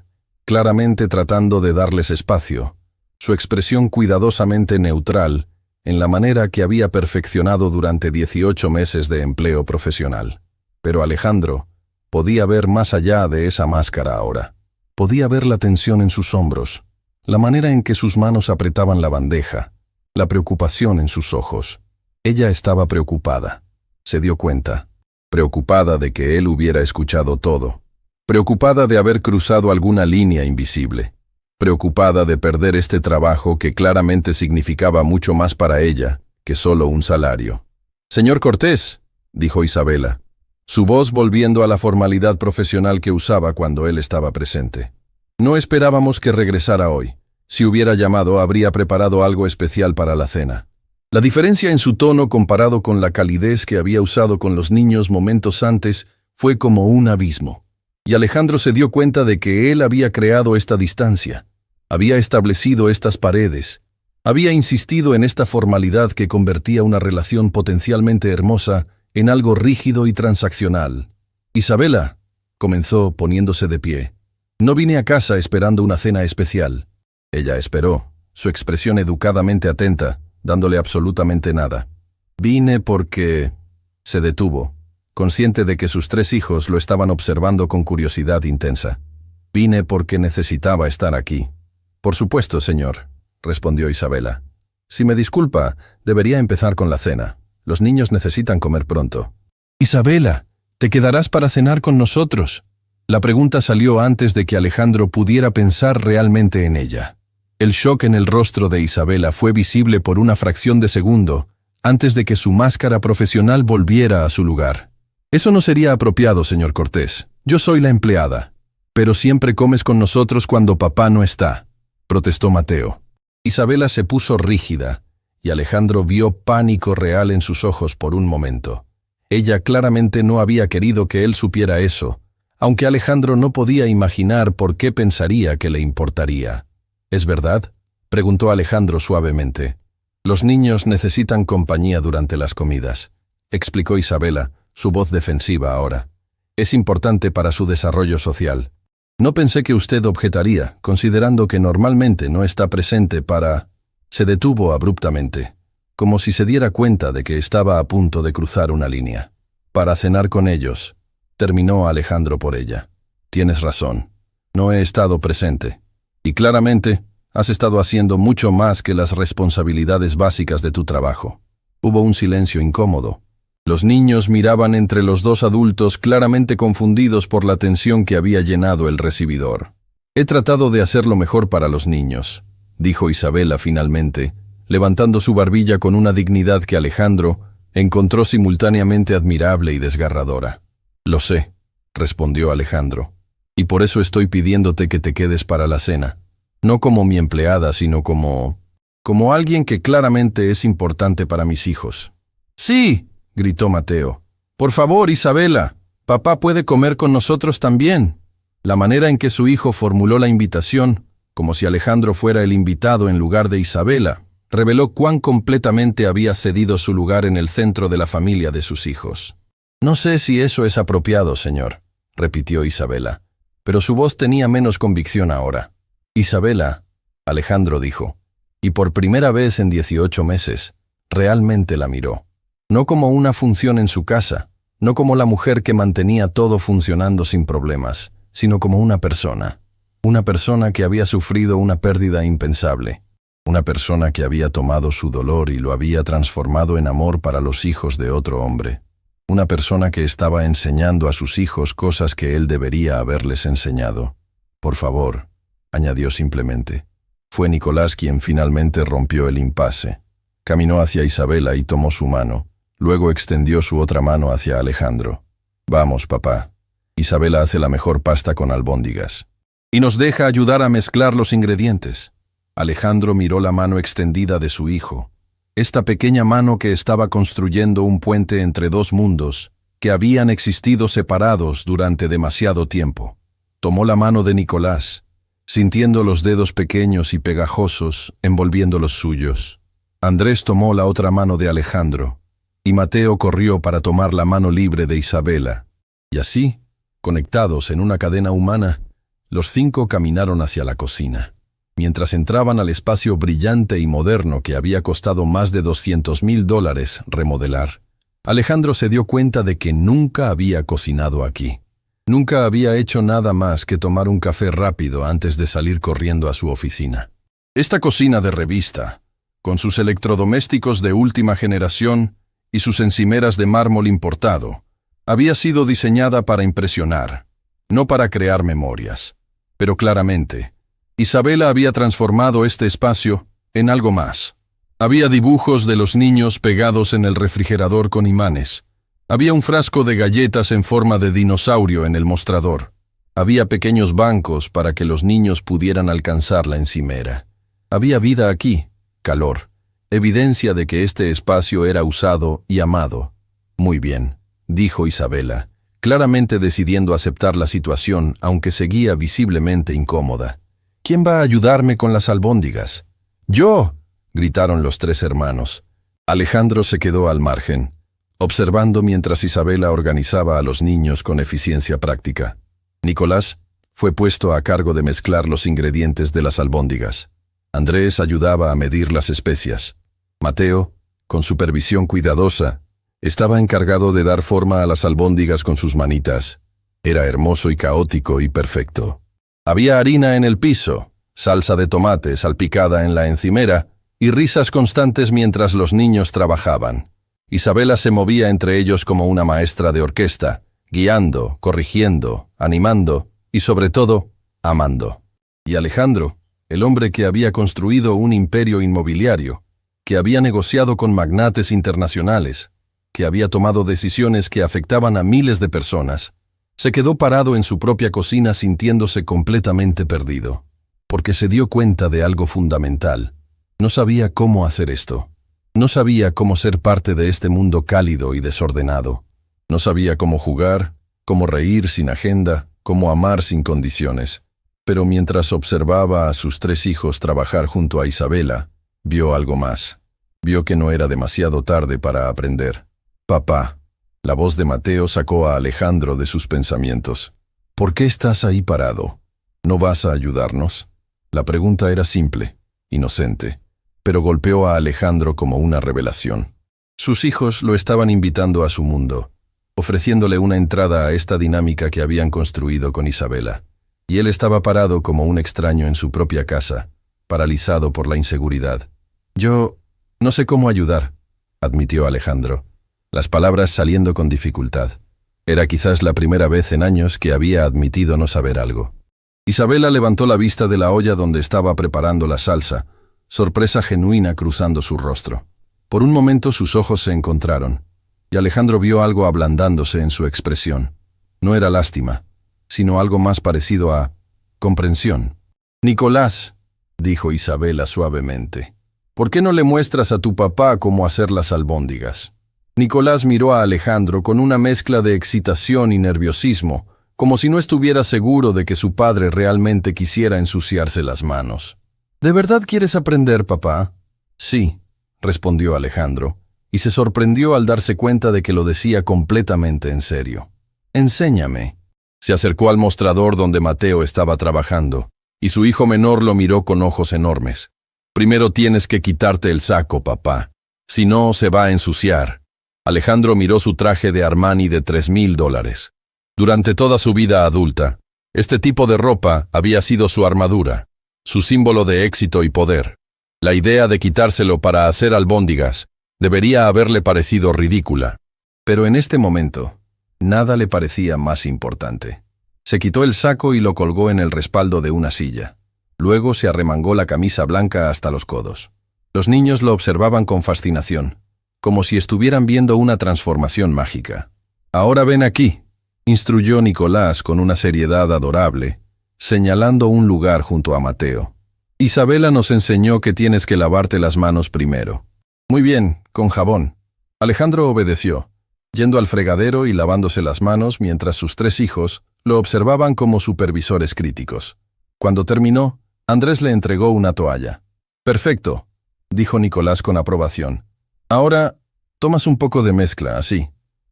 Speaker 1: claramente tratando de darles espacio, su expresión cuidadosamente neutral, en la manera que había perfeccionado durante 18 meses de empleo profesional. Pero Alejandro podía ver más allá de esa máscara ahora. Podía ver la tensión en sus hombros, la manera en que sus manos apretaban la bandeja, la preocupación en sus ojos. Ella estaba preocupada. Se dio cuenta. preocupada de que él hubiera escuchado todo, preocupada de haber cruzado alguna línea invisible, preocupada de perder este trabajo que claramente significaba mucho más para ella que solo un salario. «Señor Cortés», dijo Isabela, su voz volviendo a la formalidad profesional que usaba cuando él estaba presente. «No esperábamos que regresara hoy. Si hubiera llamado, habría preparado algo especial para la cena». La diferencia en su tono comparado con la calidez que había usado con los niños momentos antes fue como un abismo. Y Alejandro se dio cuenta de que él había creado esta distancia, había establecido estas paredes, había insistido en esta formalidad que convertía una relación potencialmente hermosa en algo rígido y transaccional. «Isabela», comenzó poniéndose de pie, «no vine a casa esperando una cena especial». Ella esperó, su expresión educadamente atenta, dándole absolutamente nada. «Vine porque…» Se detuvo, consciente de que sus 3 hijos lo estaban observando con curiosidad intensa. «Vine porque necesitaba estar aquí». «Por supuesto, señor», respondió Isabela. «Si me disculpa, debería empezar con la cena. Los niños necesitan comer pronto». «Isabela, ¿te quedarás para cenar con nosotros?». La pregunta salió antes de que Alejandro pudiera pensar realmente en ella. El shock en el rostro de Isabela fue visible por una fracción de segundo, antes de que su máscara profesional volviera a su lugar. «Eso no sería apropiado, señor Cortés. Yo soy la empleada. Pero siempre comes con nosotros cuando papá no está», protestó Mateo. Isabela se puso rígida, y Alejandro vio pánico real en sus ojos por un momento. Ella claramente no había querido que él supiera eso, aunque Alejandro no podía imaginar por qué pensaría que le importaría. «¿Es verdad?», preguntó Alejandro suavemente. «Los niños necesitan compañía durante las comidas», explicó Isabela, su voz defensiva ahora. «Es importante para su desarrollo social. No pensé que usted objetaría, considerando que normalmente no está presente para…». Se detuvo abruptamente, como si se diera cuenta de que estaba a punto de cruzar una línea. «Para cenar con ellos», terminó Alejandro por ella. «Tienes razón. No he estado presente. Y claramente, has estado haciendo mucho más que las responsabilidades básicas de tu trabajo». Hubo un silencio incómodo. Los niños miraban entre los 2 adultos claramente confundidos por la tensión que había llenado el recibidor. «He tratado de hacer lo mejor para los niños», dijo Isabela finalmente, levantando su barbilla con una dignidad que Alejandro encontró simultáneamente admirable y desgarradora. «Lo sé», respondió Alejandro, «y por eso estoy pidiéndote que te quedes para la cena. No como mi empleada, sino como alguien que claramente es importante para mis hijos». «Sí», gritó Mateo. «Por favor, Isabela, papá puede comer con nosotros también». La manera en que su hijo formuló la invitación, como si Alejandro fuera el invitado en lugar de Isabela, reveló cuán completamente había cedido su lugar en el centro de la familia de sus hijos. «No sé si eso es apropiado, señor», repitió Isabela, pero su voz tenía menos convicción ahora. «Isabela», Alejandro dijo, y por primera vez en 18 meses, realmente la miró. No como una función en su casa, no como la mujer que mantenía todo funcionando sin problemas, sino como una persona que había sufrido una pérdida impensable, una persona que había tomado su dolor y lo había transformado en amor para los hijos de otro hombre, una persona que estaba enseñando a sus hijos cosas que él debería haberles enseñado. «Por favor», añadió simplemente. Fue Nicolás quien finalmente rompió el impasse. Caminó hacia Isabela y tomó su mano. Luego extendió su otra mano hacia Alejandro. «Vamos, papá. Isabela hace la mejor pasta con albóndigas. Y nos deja ayudar a mezclar los ingredientes». Alejandro miró la mano extendida de su hijo. Esta pequeña mano que estaba construyendo un puente entre 2 mundos que habían existido separados durante demasiado tiempo. Tomó la mano de Nicolás, sintiendo los dedos pequeños y pegajosos envolviendo los suyos. Andrés tomó la otra mano de Alejandro, y Mateo corrió para tomar la mano libre de Isabela. Y así, conectados en una cadena humana, los 5 caminaron hacia la cocina. Mientras entraban al espacio brillante y moderno que había costado más de $200,000 remodelar, Alejandro se dio cuenta de que nunca había cocinado aquí. Nunca había hecho nada más que tomar un café rápido antes de salir corriendo a su oficina. Esta cocina de revista, con sus electrodomésticos de última generación y sus encimeras de mármol importado, Había sido diseñada para impresionar, no para crear memorias. Pero claramente, Isabela había transformado este espacio en algo más. Había dibujos de los niños pegados en el refrigerador con imanes. Había un frasco de galletas en forma de dinosaurio en el mostrador. Había pequeños bancos para que los niños pudieran alcanzar la encimera. Había vida aquí, calor, evidencia de que este espacio era usado y amado. Muy bien, dijo Isabela, claramente decidiendo aceptar la situación, aunque seguía visiblemente incómoda. ¿Quién va a ayudarme con las albóndigas? ¡Yo!, gritaron los tres hermanos. Alejandro se quedó al margen, observando mientras Isabela organizaba a los niños con eficiencia práctica. Nicolás fue puesto a cargo de mezclar los ingredientes de las albóndigas. Andrés ayudaba a medir las especias. Mateo, con supervisión cuidadosa, estaba encargado de dar forma a las albóndigas con sus manitas. Era hermoso y caótico y perfecto. Había harina en el piso, salsa de tomate salpicada en la encimera y risas constantes mientras los niños trabajaban. Isabela se movía entre ellos como una maestra de orquesta, guiando, corrigiendo, animando y, sobre todo, amando. Y Alejandro, el hombre que había construido un imperio inmobiliario, que había negociado con magnates internacionales, que había tomado decisiones que afectaban a miles de personas, se quedó parado en su propia cocina sintiéndose completamente perdido, porque se dio cuenta de algo fundamental. No sabía cómo hacer esto. No sabía cómo ser parte de este mundo cálido y desordenado. No sabía cómo jugar, cómo reír sin agenda, cómo amar sin condiciones. Pero mientras observaba a sus tres hijos trabajar junto a Isabela, vio algo más. Vio que no era demasiado tarde para aprender. «Papá», la voz de Mateo sacó a Alejandro de sus pensamientos. «¿Por qué estás ahí parado? ¿No vas a ayudarnos?» La pregunta era simple, inocente, pero golpeó a Alejandro como una revelación. Sus hijos lo estaban invitando a su mundo, ofreciéndole una entrada a esta dinámica que habían construido con Isabela, y él estaba parado como un extraño en su propia casa, paralizado por la inseguridad. «Yo no sé cómo ayudar», admitió Alejandro, las palabras saliendo con dificultad. Era quizás la primera vez en años que había admitido no saber algo. Isabela levantó la vista de la olla donde estaba preparando la salsa, sorpresa genuina cruzando su rostro. Por un momento sus ojos se encontraron, y Alejandro vio algo ablandándose en su expresión. No era lástima, sino algo más parecido a comprensión. «Nicolás», dijo Isabela suavemente, «¿por qué no le muestras a tu papá cómo hacer las albóndigas?» Nicolás miró a Alejandro con una mezcla de excitación y nerviosismo, como si no estuviera seguro de que su padre realmente quisiera ensuciarse las manos. «¿De verdad quieres aprender, papá?» «Sí», respondió Alejandro, y se sorprendió al darse cuenta de que lo decía completamente en serio. «Enséñame». Se acercó al mostrador donde Mateo estaba trabajando, y su hijo menor lo miró con ojos enormes. «Primero tienes que quitarte el saco, papá. Si no, se va a ensuciar». Alejandro miró su traje de Armani de $3,000. Durante toda su vida adulta, este tipo de ropa había sido su armadura, su símbolo de éxito y poder. La idea de quitárselo para hacer albóndigas debería haberle parecido ridícula. Pero en este momento, nada le parecía más importante. Se quitó el saco y lo colgó en el respaldo de una silla. Luego se arremangó la camisa blanca hasta los codos. Los niños lo observaban con fascinación, como si estuvieran viendo una transformación mágica. «Ahora ven aquí», instruyó Nicolás con una seriedad adorable, señalando un lugar junto a Mateo. «Isabela nos enseñó que tienes que lavarte las manos primero». «Muy bien, con jabón». Alejandro obedeció, yendo al fregadero y lavándose las manos mientras sus tres hijos lo observaban como supervisores críticos. Cuando terminó, Andrés le entregó una toalla. «Perfecto», dijo Nicolás con aprobación. «Ahora, tomas un poco de mezcla, así».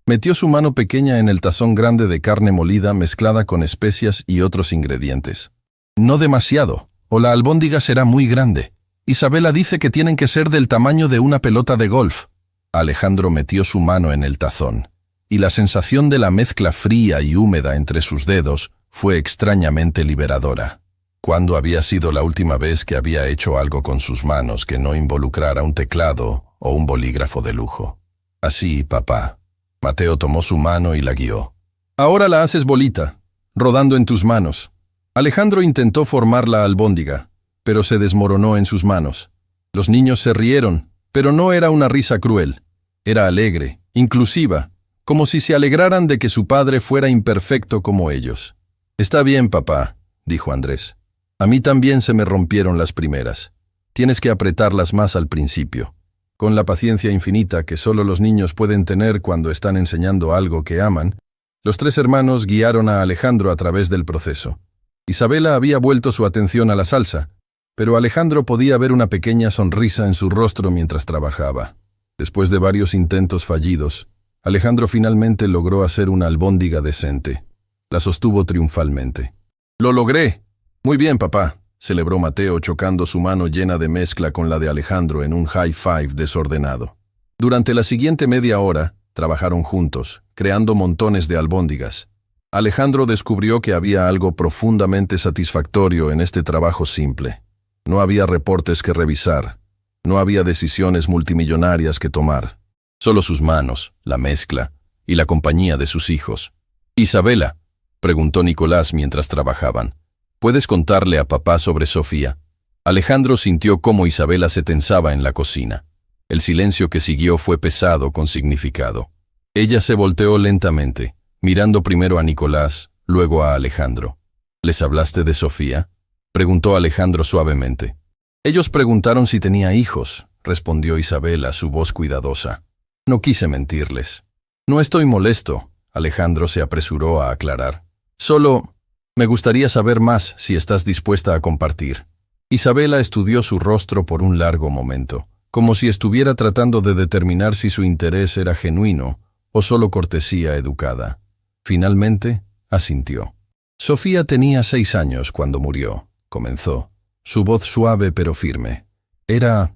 Speaker 1: Metió su mano pequeña en el tazón grande de carne molida mezclada con especias y otros ingredientes. «No demasiado, o la albóndiga será muy grande. Isabela dice que tienen que ser del tamaño de una pelota de golf». Alejandro metió su mano en el tazón, y la sensación de la mezcla fría y húmeda entre sus dedos fue extrañamente liberadora. ¿Cuándo había sido la última vez que había hecho algo con sus manos que no involucrara un teclado o un bolígrafo de lujo? «Así, papá», Mateo tomó su mano y la guió. Ahora la haces bolita, rodando en tus manos. Alejandro intentó formar la albóndiga, pero se desmoronó en sus manos. Los niños se rieron, pero no era una risa cruel. Era alegre, inclusiva, como si se alegraran de que su padre fuera imperfecto como ellos. Está bien, papá, dijo Andrés. A mí también se me rompieron las primeras. Tienes que apretarlas más al principio, con la paciencia infinita que solo los niños pueden tener cuando están enseñando algo que aman. Los tres hermanos guiaron a Alejandro a través del proceso. Isabela había vuelto su atención a la salsa, pero Alejandro podía ver una pequeña sonrisa en su rostro mientras trabajaba. Después de varios intentos fallidos, Alejandro finalmente logró hacer una albóndiga decente. La sostuvo triunfalmente. «¡Lo logré! Muy bien, papá», celebró Mateo chocando su mano llena de mezcla con la de Alejandro en un high five desordenado. Durante la siguiente media hora, trabajaron juntos, creando montones de albóndigas. Alejandro descubrió que había algo profundamente satisfactorio en este trabajo simple. No había reportes que revisar, no había decisiones multimillonarias que tomar, solo sus manos, la mezcla y la compañía de sus hijos. «Isabela», preguntó Nicolás mientras trabajaban, «¿puedes contarle a papá sobre Sofía?» Alejandro sintió cómo Isabela se tensaba en la cocina. El silencio que siguió fue pesado con significado. Ella se volteó lentamente, mirando primero a Nicolás, luego a Alejandro. «¿Les hablaste de Sofía?», preguntó Alejandro suavemente. «Ellos preguntaron si tenía hijos», respondió Isabela, su voz cuidadosa. «No quise mentirles». «No estoy molesto», Alejandro se apresuró a aclarar. «Solo me gustaría saber más si estás dispuesta a compartir». Isabela estudió su rostro por un largo momento, como si estuviera tratando de determinar si su interés era genuino o solo cortesía educada. Finalmente, asintió. «Sofía tenía 6 años cuando murió», comenzó, su voz suave pero firme. Era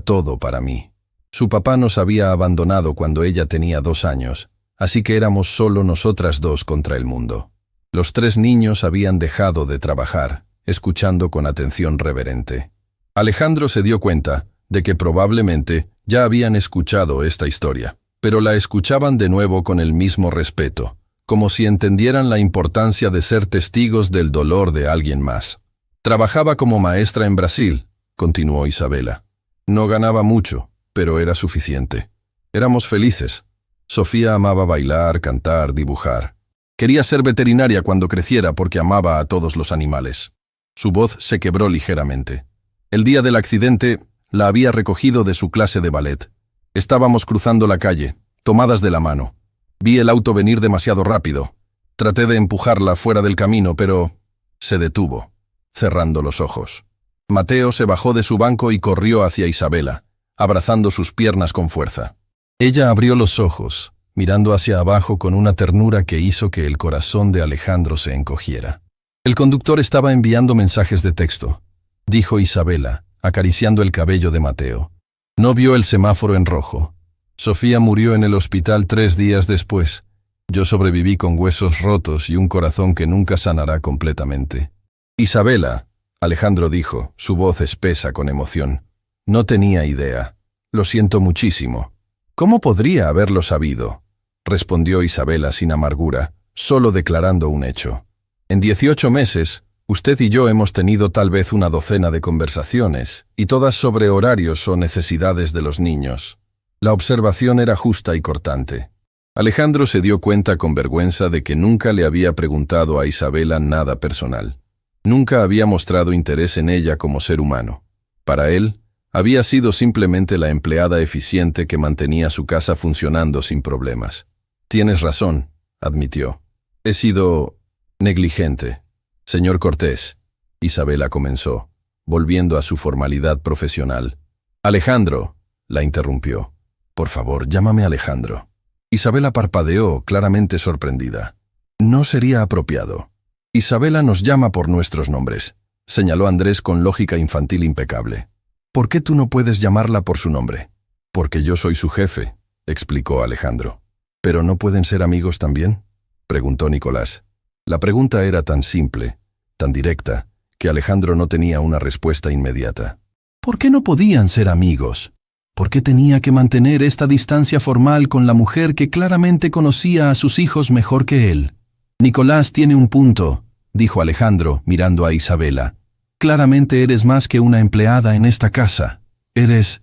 Speaker 1: todo para mí. Su papá nos había abandonado cuando ella tenía 2 años, así que éramos solo nosotras dos contra el mundo. Los 3 niños habían dejado de trabajar, escuchando con atención reverente. Alejandro se dio cuenta de que probablemente ya habían escuchado esta historia, pero la escuchaban de nuevo con el mismo respeto, como si entendieran la importancia de ser testigos del dolor de alguien más. «Trabajaba como maestra en Brasil», continuó Isabela. «No ganaba mucho, pero era suficiente. Éramos felices. Sofía amaba bailar, cantar, dibujar. Quería ser veterinaria cuando creciera porque amaba a todos los animales». Su voz se quebró ligeramente. El día del accidente, la había recogido de su clase de ballet. Estábamos cruzando la calle, tomadas de la mano. Vi el auto venir demasiado rápido. Traté de empujarla fuera del camino, pero se detuvo, cerrando los ojos. Mateo se bajó de su banco y corrió hacia Isabela, abrazando sus piernas con fuerza. Ella abrió los ojos, mirando hacia abajo con una ternura que hizo que el corazón de Alejandro se encogiera. «El conductor estaba enviando mensajes de texto», dijo Isabela, acariciando el cabello de Mateo. «No vio el semáforo en rojo. Sofía murió en el hospital 3 días después. Yo sobreviví con huesos rotos y un corazón que nunca sanará completamente». «Isabela», Alejandro dijo, su voz espesa con emoción. «No tenía idea. Lo siento muchísimo». «¿Cómo podría haberlo sabido?», respondió Isabela sin amargura, solo declarando un hecho. «En 18 meses, usted y yo hemos tenido tal vez una docena de conversaciones, y todas sobre horarios o necesidades de los niños». La observación era justa y cortante. Alejandro se dio cuenta con vergüenza de que nunca le había preguntado a Isabela nada personal. Nunca había mostrado interés en ella como ser humano. Para él, había sido simplemente la empleada eficiente que mantenía su casa funcionando sin problemas. «Tienes razón», admitió. «He sido negligente». «Señor Cortés», Isabela comenzó, volviendo a su formalidad profesional. «Alejandro», la interrumpió. «Por favor, llámame Alejandro». Isabela parpadeó, claramente sorprendida. «No sería apropiado. Isabela nos llama por nuestros nombres», señaló Andrés con lógica infantil impecable. «¿Por qué tú no puedes llamarla por su nombre?» «Porque yo soy su jefe», explicó Alejandro. «¿Pero no pueden ser amigos también?», preguntó Nicolás. La pregunta era tan simple, tan directa, que Alejandro no tenía una respuesta inmediata. «¿Por qué no podían ser amigos?», ¿Por qué tenía que mantener esta distancia formal con la mujer que claramente conocía a sus hijos mejor que él? Nicolás tiene un punto, dijo Alejandro, mirando a Isabela. Claramente eres más que una empleada en esta casa. Eres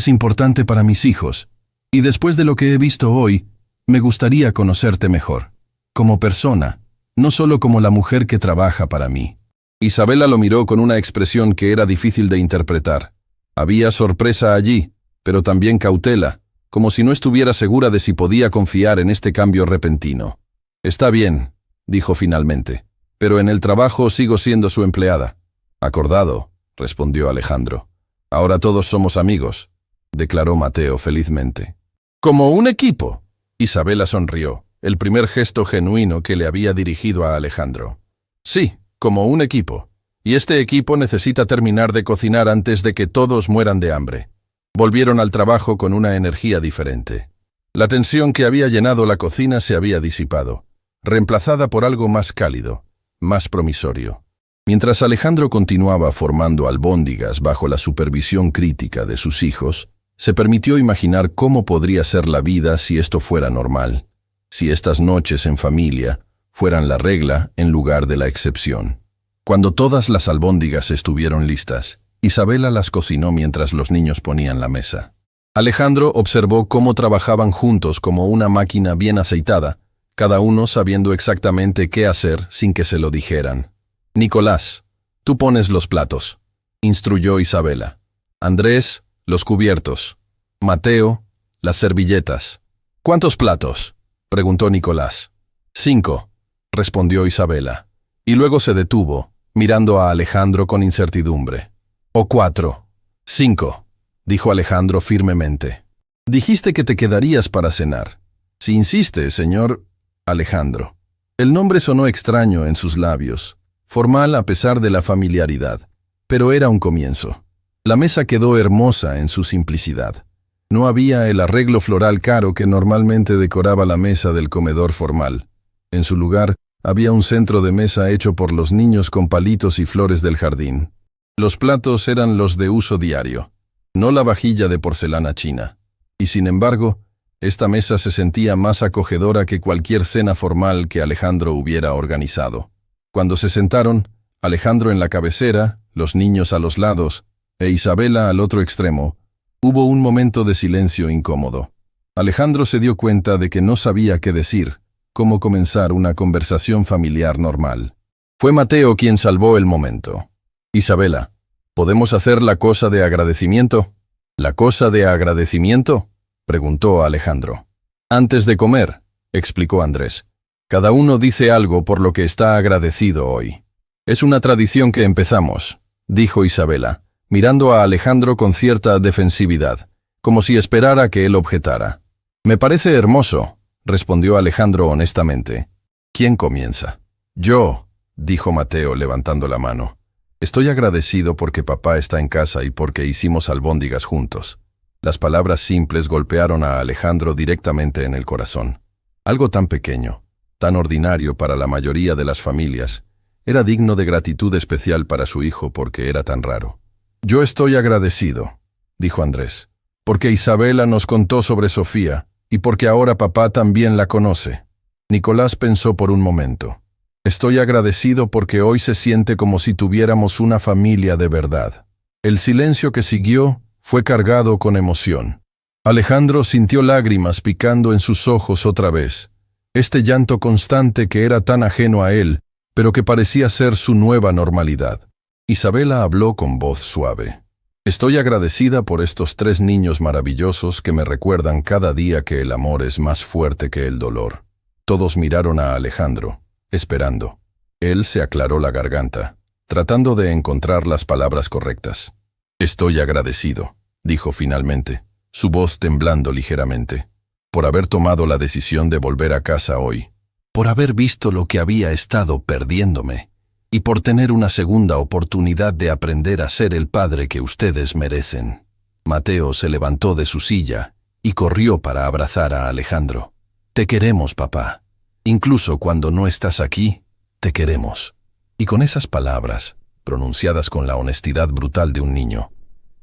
Speaker 1: importante para mis hijos. Y después de lo que he visto hoy, me gustaría conocerte mejor. Como persona, no solo como la mujer que trabaja para mí. Isabela lo miró con una expresión que era difícil de interpretar. Había sorpresa allí, pero también cautela, como si no estuviera segura de si podía confiar en este cambio repentino. Está bien, dijo finalmente, pero en el trabajo sigo siendo su empleada. Acordado, respondió Alejandro. Ahora todos somos amigos, declaró Mateo felizmente. Como un equipo. Isabela sonrió, el primer gesto genuino que le había dirigido a Alejandro. Sí, como un equipo. Y este equipo necesita terminar de cocinar antes de que todos mueran de hambre. Volvieron al trabajo con una energía diferente. La tensión que había llenado la cocina se había disipado, reemplazada por algo más cálido, más promisorio. Mientras Alejandro continuaba formando albóndigas bajo la supervisión crítica de sus hijos, se permitió imaginar cómo podría ser la vida si esto fuera normal, si estas noches en familia fueran la regla en lugar de la excepción. Cuando todas las albóndigas estuvieron listas, Isabela las cocinó mientras los niños ponían la mesa. Alejandro observó cómo trabajaban juntos como una máquina bien aceitada, cada uno sabiendo exactamente qué hacer sin que se lo dijeran. Nicolás, tú pones los platos, instruyó Isabela. Andrés, los cubiertos. Mateo, las servilletas. ¿Cuántos platos?, preguntó Nicolás. 5, respondió Isabela, y luego se detuvo, mirando a Alejandro con incertidumbre. O 4. 5, dijo Alejandro firmemente. Dijiste que te quedarías para cenar. Si insiste, señor Alejandro. El nombre sonó extraño en sus labios, formal a pesar de la familiaridad, pero era un comienzo. La mesa quedó hermosa en su simplicidad. No había el arreglo floral caro que normalmente decoraba la mesa del comedor formal. En su lugar, había un centro de mesa hecho por los niños con palitos y flores del jardín. Los platos eran los de uso diario, no la vajilla de porcelana china. Y sin embargo, esta mesa se sentía más acogedora que cualquier cena formal que Alejandro hubiera organizado. Cuando se sentaron, Alejandro en la cabecera, los niños a los lados, e Isabela al otro extremo, hubo un momento de silencio incómodo. Alejandro se dio cuenta de que no sabía qué decir, cómo comenzar una conversación familiar normal. Fue Mateo quien salvó el momento. Isabela, ¿podemos hacer la cosa de agradecimiento? ¿La cosa de agradecimiento?, preguntó Alejandro. Antes de comer, explicó Andrés. Cada uno dice algo por lo que está agradecido hoy. Es una tradición que empezamos, dijo Isabela, mirando a Alejandro con cierta defensividad, como si esperara que él objetara. Me parece hermoso, respondió Alejandro honestamente. ¿Quién comienza? Yo, dijo Mateo levantando la mano. Estoy agradecido porque papá está en casa y porque hicimos albóndigas juntos. Las palabras simples golpearon a Alejandro directamente en el corazón. Algo tan pequeño, tan ordinario para la mayoría de las familias, era digno de gratitud especial para su hijo porque era tan raro. Yo estoy agradecido, dijo Andrés, porque Isabela nos contó sobre Sofía y porque ahora papá también la conoce. Nicolás pensó por un momento. Estoy agradecido porque hoy se siente como si tuviéramos una familia de verdad. El silencio que siguió fue cargado con emoción. Alejandro sintió lágrimas picando en sus ojos otra vez. Este llanto constante que era tan ajeno a él, pero que parecía ser su nueva normalidad. Isabela habló con voz suave. Estoy agradecida por estos 3 niños maravillosos que me recuerdan cada día que el amor es más fuerte que el dolor. Todos miraron a Alejandro, esperando. Él se aclaró la garganta, tratando de encontrar las palabras correctas. Estoy agradecido, dijo finalmente, su voz temblando ligeramente, por haber tomado la decisión de volver a casa hoy, por haber visto lo que había estado perdiéndome, y por tener una segunda oportunidad de aprender a ser el padre que ustedes merecen. Mateo se levantó de su silla y corrió para abrazar a Alejandro. Te queremos, papá. Incluso cuando no estás aquí, te queremos. Y con esas palabras, pronunciadas con la honestidad brutal de un niño,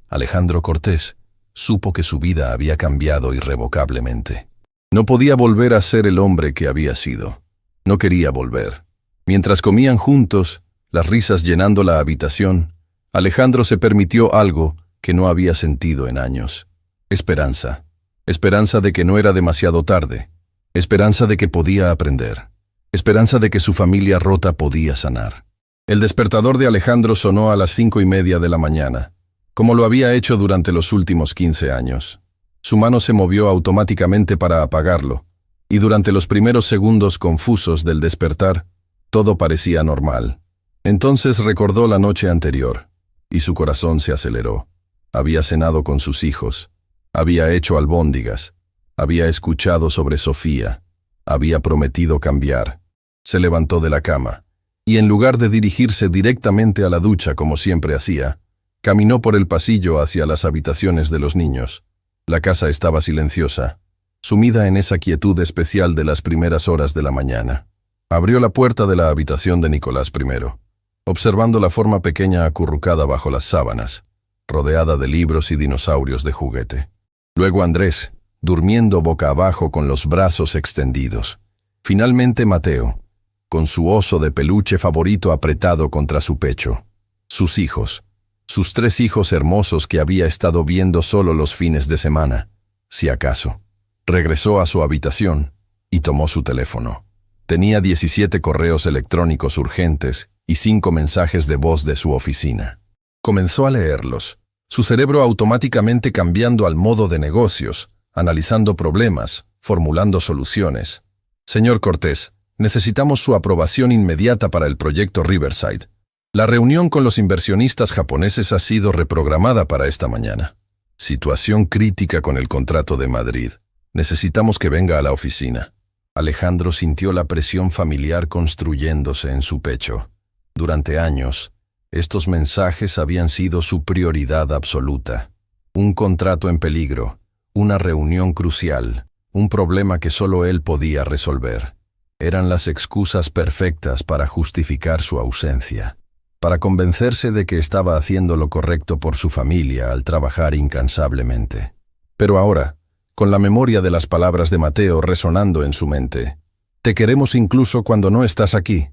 Speaker 1: Alejandro Cortés supo que su vida había cambiado irrevocablemente. No podía volver a ser el hombre que había sido. No quería volver. Mientras comían juntos, las risas llenando la habitación, Alejandro se permitió algo que no había sentido en años. Esperanza. Esperanza de que no era demasiado tarde. Esperanza de que podía aprender. Esperanza de que su familia rota podía sanar. El despertador de Alejandro sonó a las 5:30 de la mañana, como lo había hecho durante los últimos 15 años. Su mano se movió automáticamente para apagarlo, y durante los primeros segundos confusos del despertar, todo parecía normal. Entonces recordó la noche anterior, y su corazón se aceleró. Había cenado con sus hijos, había hecho albóndigas, había escuchado sobre Sofía, había prometido cambiar. Se levantó de la cama, y en lugar de dirigirse directamente a la ducha como siempre hacía, caminó por el pasillo hacia las habitaciones de los niños. La casa estaba silenciosa, sumida en esa quietud especial de las primeras horas de la mañana. Abrió la puerta de la habitación de Nicolás primero, observando la forma pequeña acurrucada bajo las sábanas, rodeada de libros y dinosaurios de juguete. Luego Andrés, durmiendo boca abajo con los brazos extendidos. Finalmente Mateo, con su oso de peluche favorito apretado contra su pecho. Sus hijos, sus 3 hijos hermosos que había estado viendo solo los fines de semana, si acaso. Regresó a su habitación y tomó su teléfono. Tenía 17 correos electrónicos urgentes y 5 mensajes de voz de su oficina. Comenzó a leerlos, su cerebro automáticamente cambiando al modo de negocios, analizando problemas, formulando soluciones. Señor Cortés, necesitamos su aprobación inmediata para el proyecto Riverside. La reunión con los inversionistas japoneses ha sido reprogramada para esta mañana. Situación crítica con el contrato de Madrid. Necesitamos que venga a la oficina. Alejandro sintió la presión familiar construyéndose en su pecho. Durante años, estos mensajes habían sido su prioridad absoluta. Un contrato en peligro, una reunión crucial, un problema que solo él podía resolver. Eran las excusas perfectas para justificar su ausencia, para convencerse de que estaba haciendo lo correcto por su familia al trabajar incansablemente. Pero ahora, con la memoria de las palabras de Mateo resonando en su mente, «Te queremos incluso cuando no estás aquí».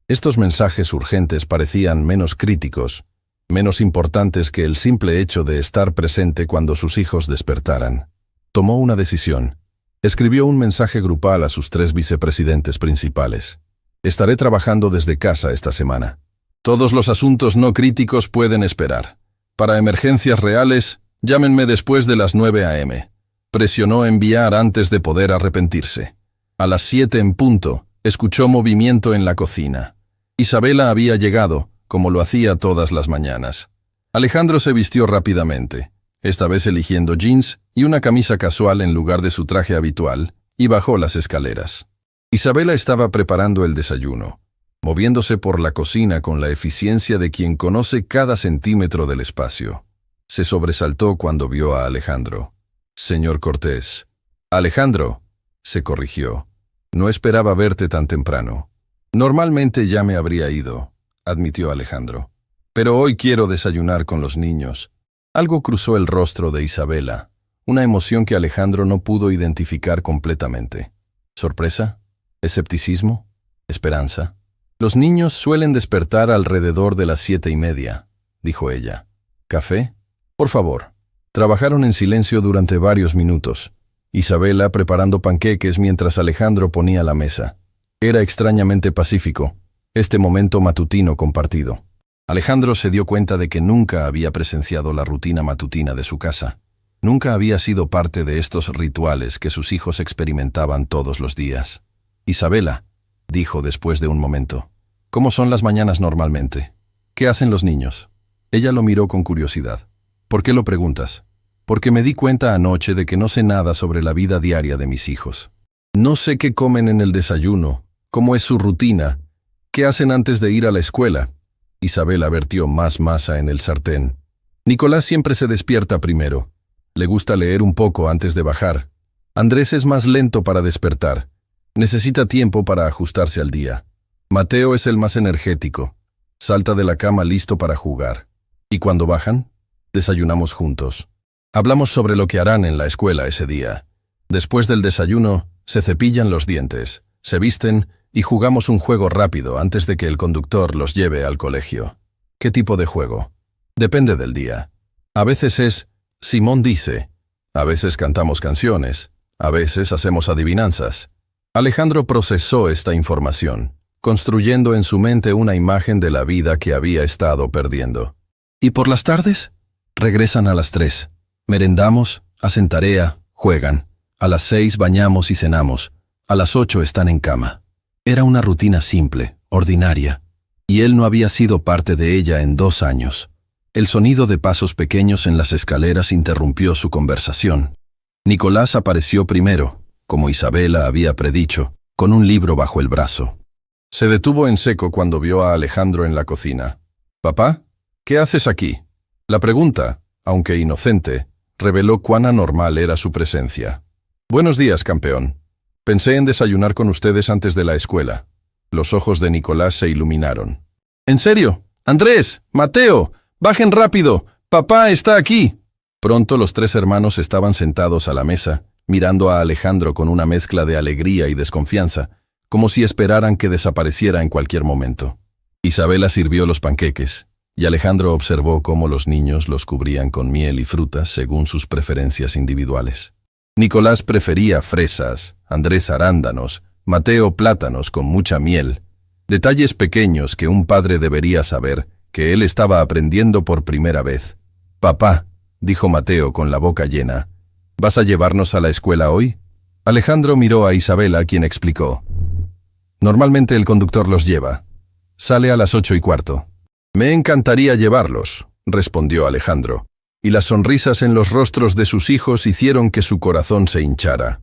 Speaker 1: Estos mensajes urgentes parecían menos críticos, menos importantes que el simple hecho de estar presente cuando sus hijos despertaran. Tomó una decisión. Escribió un mensaje grupal a sus 3 vicepresidentes principales. «Estaré trabajando desde casa esta semana. Todos los asuntos no críticos pueden esperar. Para emergencias reales, llámenme después de las 9 a.m. Presionó enviar antes de poder arrepentirse. A las 7 en punto, escuchó movimiento en la cocina. Isabela había llegado, como lo hacía todas las mañanas. Alejandro se vistió rápidamente, esta vez eligiendo jeans y una camisa casual en lugar de su traje habitual, y bajó las escaleras. Isabela estaba preparando el desayuno, moviéndose por la cocina con la eficiencia de quien conoce cada centímetro del espacio. Se sobresaltó cuando vio a Alejandro. «Señor Cortés». «Alejandro», se corrigió. «No esperaba verte tan temprano». «Normalmente ya me habría ido», admitió Alejandro. «Pero hoy quiero desayunar con los niños». Algo cruzó el rostro de Isabela, una emoción que Alejandro no pudo identificar completamente. ¿Sorpresa? ¿Escepticismo? ¿Esperanza? «Los niños suelen despertar alrededor de las 7:30», dijo ella. «¿Café? Por favor». Trabajaron en silencio durante varios minutos. Isabela preparando panqueques mientras Alejandro ponía la mesa. Era extrañamente pacífico, este momento matutino compartido. Alejandro se dio cuenta de que nunca había presenciado la rutina matutina de su casa. Nunca había sido parte de estos rituales que sus hijos experimentaban todos los días. «Isabela», dijo después de un momento, «¿cómo son las mañanas normalmente? ¿Qué hacen los niños?» Ella lo miró con curiosidad. «¿Por qué lo preguntas?» «Porque me di cuenta anoche de que no sé nada sobre la vida diaria de mis hijos. No sé qué comen en el desayuno, cómo es su rutina, qué hacen antes de ir a la escuela». Isabela vertió más masa en el sartén. «Nicolás siempre se despierta primero. Le gusta leer un poco antes de bajar. Andrés es más lento para despertar. Necesita tiempo para ajustarse al día. Mateo es el más energético. Salta de la cama listo para jugar. Y cuando bajan, desayunamos juntos. Hablamos sobre lo que harán en la escuela ese día. Después del desayuno, se cepillan los dientes, se visten y jugamos un juego rápido antes de que el conductor los lleve al colegio. ¿Qué tipo de juego? Depende del día. A veces es Simón dice, a veces cantamos canciones, a veces hacemos adivinanzas. Alejandro procesó esta información, construyendo en su mente una imagen de la vida que había estado perdiendo. ¿Y por las tardes? Regresan a las 3. Merendamos, hacen tarea, juegan. A las 6 bañamos y cenamos. A las 8 están en cama. Era una rutina simple, ordinaria, y él no había sido parte de ella en 2 años. El sonido de pasos pequeños en las escaleras interrumpió su conversación. Nicolás apareció primero, como Isabela había predicho, con un libro bajo el brazo. Se detuvo en seco cuando vio a Alejandro en la cocina. «¿Papá? ¿Qué haces aquí?» La pregunta, aunque inocente, reveló cuán anormal era su presencia. «Buenos días, campeón. Pensé en desayunar con ustedes antes de la escuela». Los ojos de Nicolás se iluminaron. «¿En serio? Andrés, Mateo, bajen rápido. Papá está aquí». Pronto los 3 hermanos estaban sentados a la mesa, mirando a Alejandro con una mezcla de alegría y desconfianza, como si esperaran que desapareciera en cualquier momento. Isabela sirvió los panqueques, y Alejandro observó cómo los niños los cubrían con miel y frutas según sus preferencias individuales. Nicolás prefería fresas, Andrés arándanos, Mateo plátanos con mucha miel. Detalles pequeños que un padre debería saber, que él estaba aprendiendo por primera vez. «Papá», dijo Mateo con la boca llena, «¿vas a llevarnos a la escuela hoy?» Alejandro miró a Isabela, quien explicó. «Normalmente el conductor los lleva. Sale a las 8:15. «Me encantaría llevarlos», respondió Alejandro, y las sonrisas en los rostros de sus hijos hicieron que su corazón se hinchara.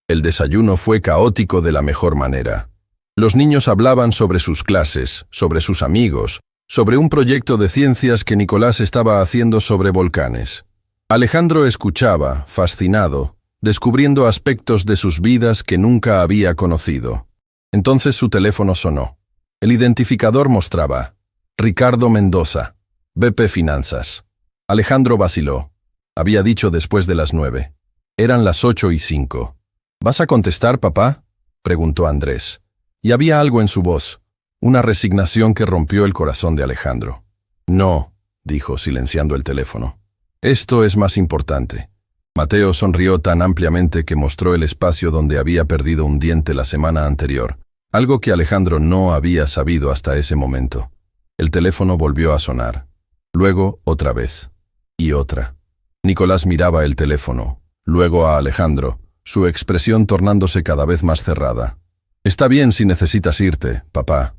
Speaker 1: El desayuno fue caótico de la mejor manera. Los niños hablaban sobre sus clases, sobre sus amigos, sobre un proyecto de ciencias que Nicolás estaba haciendo sobre volcanes. Alejandro escuchaba, fascinado, descubriendo aspectos de sus vidas que nunca había conocido. Entonces su teléfono sonó. El identificador mostraba Ricardo Mendoza, BP Finanzas. Alejandro vaciló. Había dicho después de las 9. Eran las 8:05. «¿Vas a contestar, papá?», preguntó Andrés. Y había algo en su voz, una resignación que rompió el corazón de Alejandro. «No», dijo, silenciando el teléfono. «Esto es más importante». Mateo sonrió tan ampliamente que mostró el espacio donde había perdido un diente la semana anterior, algo que Alejandro no había sabido hasta ese momento. El teléfono volvió a sonar. Luego, otra vez. Y otra. Nicolás miraba el teléfono, luego a Alejandro, su expresión tornándose cada vez más cerrada. «Está bien si necesitas irte, papá.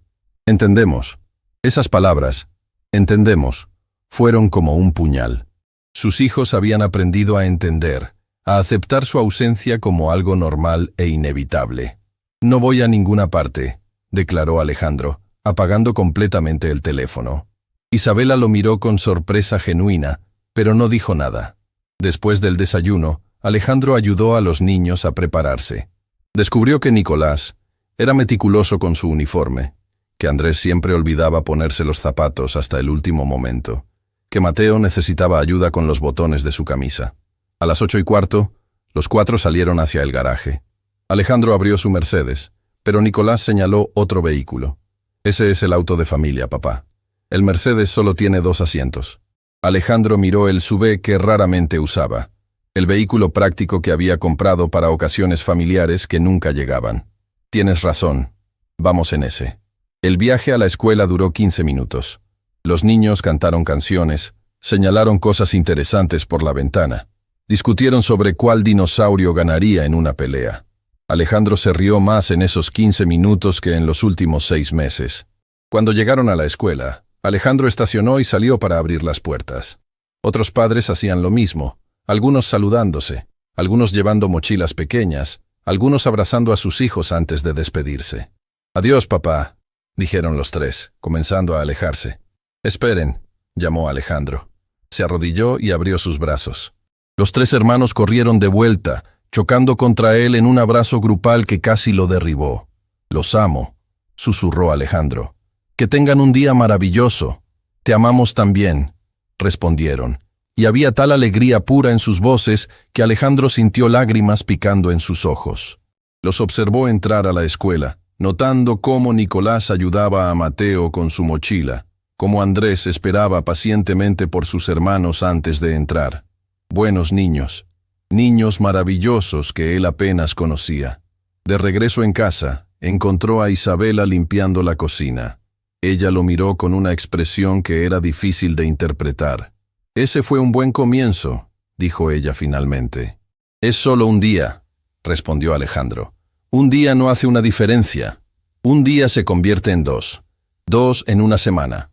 Speaker 1: Entendemos». Esas palabras, «entendemos», fueron como un puñal. Sus hijos habían aprendido a entender, a aceptar su ausencia como algo normal e inevitable. «No voy a ninguna parte», declaró Alejandro, apagando completamente el teléfono. Isabela lo miró con sorpresa genuina, pero no dijo nada. Después del desayuno, Alejandro ayudó a los niños a prepararse. Descubrió que Nicolás era meticuloso con su uniforme, que Andrés siempre olvidaba ponerse los zapatos hasta el último momento, que Mateo necesitaba ayuda con los botones de su camisa. A las 8:15, los 4 salieron hacia el garaje. Alejandro abrió su Mercedes, pero Nicolás señaló otro vehículo. «Ese es el auto de familia, papá. El Mercedes solo tiene 2 asientos». Alejandro miró el SUV que raramente usaba, el vehículo práctico que había comprado para ocasiones familiares que nunca llegaban. «Tienes razón. Vamos en ese». El viaje a la escuela duró 15 minutos. Los niños cantaron canciones, señalaron cosas interesantes por la ventana, discutieron sobre cuál dinosaurio ganaría en una pelea. Alejandro se rió más en esos 15 minutos que en los últimos 6 meses. Cuando llegaron a la escuela, Alejandro estacionó y salió para abrir las puertas. Otros padres hacían lo mismo, algunos saludándose, algunos llevando mochilas pequeñas, algunos abrazando a sus hijos antes de despedirse. «Adiós, papá», dijeron los 3, comenzando a alejarse. «Esperen», llamó Alejandro. Se arrodilló y abrió sus brazos. Los 3 hermanos corrieron de vuelta, chocando contra él en un abrazo grupal que casi lo derribó. «Los amo», susurró Alejandro. «Que tengan un día maravilloso». «Te amamos también», respondieron, y había tal alegría pura en sus voces que Alejandro sintió lágrimas picando en sus ojos. Los observó entrar a la escuela, notando cómo Nicolás ayudaba a Mateo con su mochila, cómo Andrés esperaba pacientemente por sus hermanos antes de entrar. Buenos niños, niños maravillosos que él apenas conocía. De regreso en casa, encontró a Isabela limpiando la cocina. Ella lo miró con una expresión que era difícil de interpretar. «Ese fue un buen comienzo», dijo ella finalmente. «Es solo un día», respondió Alejandro. «Un día no hace una diferencia. Un día se convierte en dos. 2 en una semana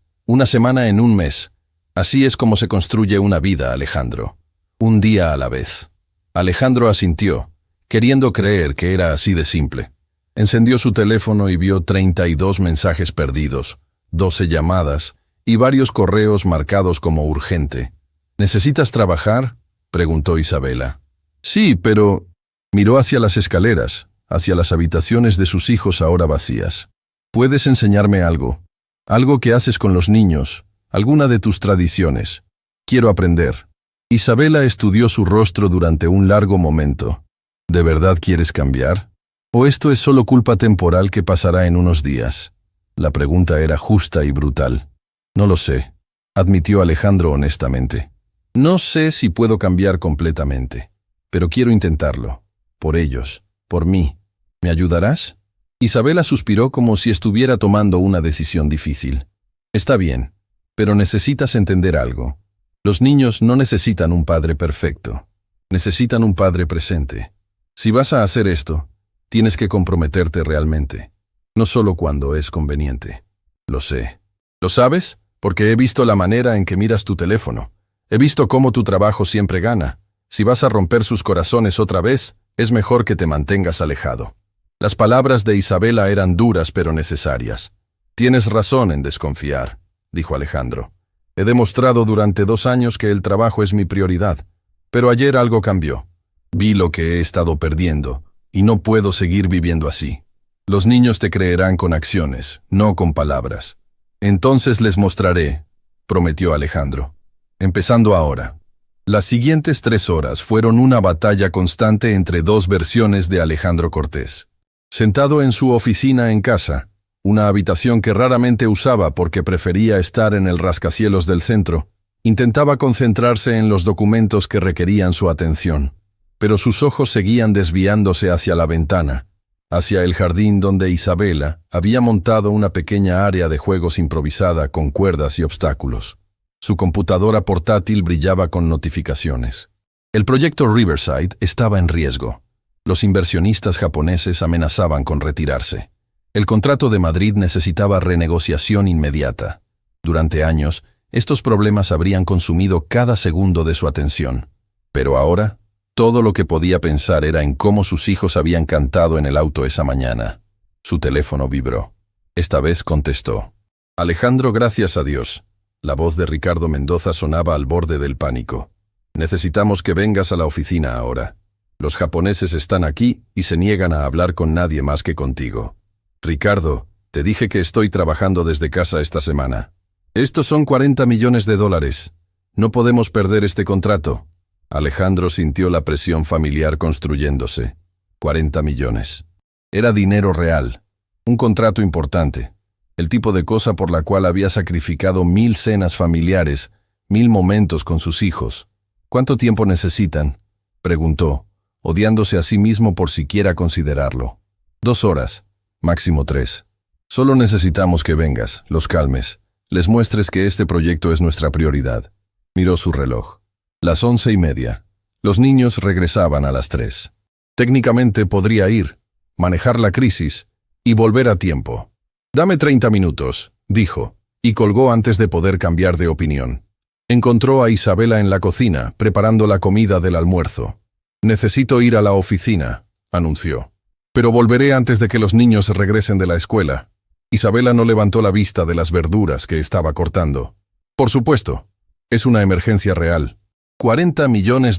Speaker 1: en un mes. Así es como se construye una vida, Alejandro. Un día a la vez». Alejandro asintió, queriendo creer que era así de simple. Encendió su teléfono y vio 32 mensajes perdidos, 12 llamadas y varios correos marcados como urgente. «¿Necesitas trabajar?», preguntó Isabela. «Sí, pero…» Miró hacia las escaleras, hacia las habitaciones de sus hijos ahora vacías. «¿Puedes enseñarme algo? Algo que haces con los niños, alguna de tus tradiciones. Quiero aprender». Isabela estudió su rostro durante un largo momento. «¿De verdad quieres cambiar? ¿O esto es solo culpa temporal que pasará en unos días?». La pregunta era justa y brutal. «No lo sé», admitió Alejandro honestamente. «No sé si puedo cambiar completamente, pero quiero intentarlo. Por ellos, por mí. ¿Me ayudarás?». Isabela suspiró como si estuviera tomando una decisión difícil. «Está bien, pero necesitas entender algo. Los niños no necesitan un padre perfecto. Necesitan un padre presente. Si vas a hacer esto, tienes que comprometerte realmente, no solo cuando es conveniente». «Lo sé». «¿Lo sabes? Porque he visto la manera en que miras tu teléfono. He visto cómo tu trabajo siempre gana. Si vas a romper sus corazones otra vez, es mejor que te mantengas alejado». Las palabras de Isabela eran duras pero necesarias. «Tienes razón en desconfiar», dijo Alejandro. «He demostrado durante 2 años que el trabajo es mi prioridad, pero ayer algo cambió. Vi lo que he estado perdiendo, y no puedo seguir viviendo así. Los niños te creerán con acciones, no con palabras. Entonces les mostraré», prometió Alejandro. «Empezando ahora». Las siguientes 3 horas fueron una batalla constante entre 2 versiones de Alejandro Cortés. Sentado en su oficina en casa, una habitación que raramente usaba porque prefería estar en el rascacielos del centro, intentaba concentrarse en los documentos que requerían su atención. Pero sus ojos seguían desviándose hacia la ventana, hacia el jardín donde Isabela había montado una pequeña área de juegos improvisada con cuerdas y obstáculos. Su computadora portátil brillaba con notificaciones. El proyecto Riverside estaba en riesgo. Los inversionistas japoneses amenazaban con retirarse. El contrato de Madrid necesitaba renegociación inmediata. Durante años, estos problemas habrían consumido cada segundo de su atención. Pero ahora, todo lo que podía pensar era en cómo sus hijos habían cantado en el auto esa mañana. Su teléfono vibró. Esta vez contestó. «Alejandro, gracias a Dios». La voz de Ricardo Mendoza sonaba al borde del pánico. «Necesitamos que vengas a la oficina ahora. Los japoneses están aquí y se niegan a hablar con nadie más que contigo. Ricardo, te dije que estoy trabajando desde casa esta semana. Estos son $40 millones. No podemos perder este contrato». Alejandro sintió la presión familiar construyéndose. 40 millones. Era dinero real. Un contrato importante. El tipo de cosa por la cual había sacrificado 1000 cenas familiares, 1000 momentos con sus hijos. «¿Cuánto tiempo necesitan?», preguntó, odiándose a sí mismo por siquiera considerarlo. 2 horas, máximo 3. Solo necesitamos que vengas, los calmes, les muestres que este proyecto es nuestra prioridad. Miró su reloj. Las 11:30. Los niños regresaban a las 3. Técnicamente podría ir, manejar la crisis y volver a tiempo. «Dame 30 minutos», dijo, y colgó antes de poder cambiar de opinión. Encontró a Isabela en la cocina, preparando la comida del almuerzo. «Necesito ir a la oficina», anunció. «Pero volveré antes de que los niños regresen de la escuela». Isabela no levantó la vista de las verduras que estaba cortando. «Por supuesto. Es una emergencia real. $40 millones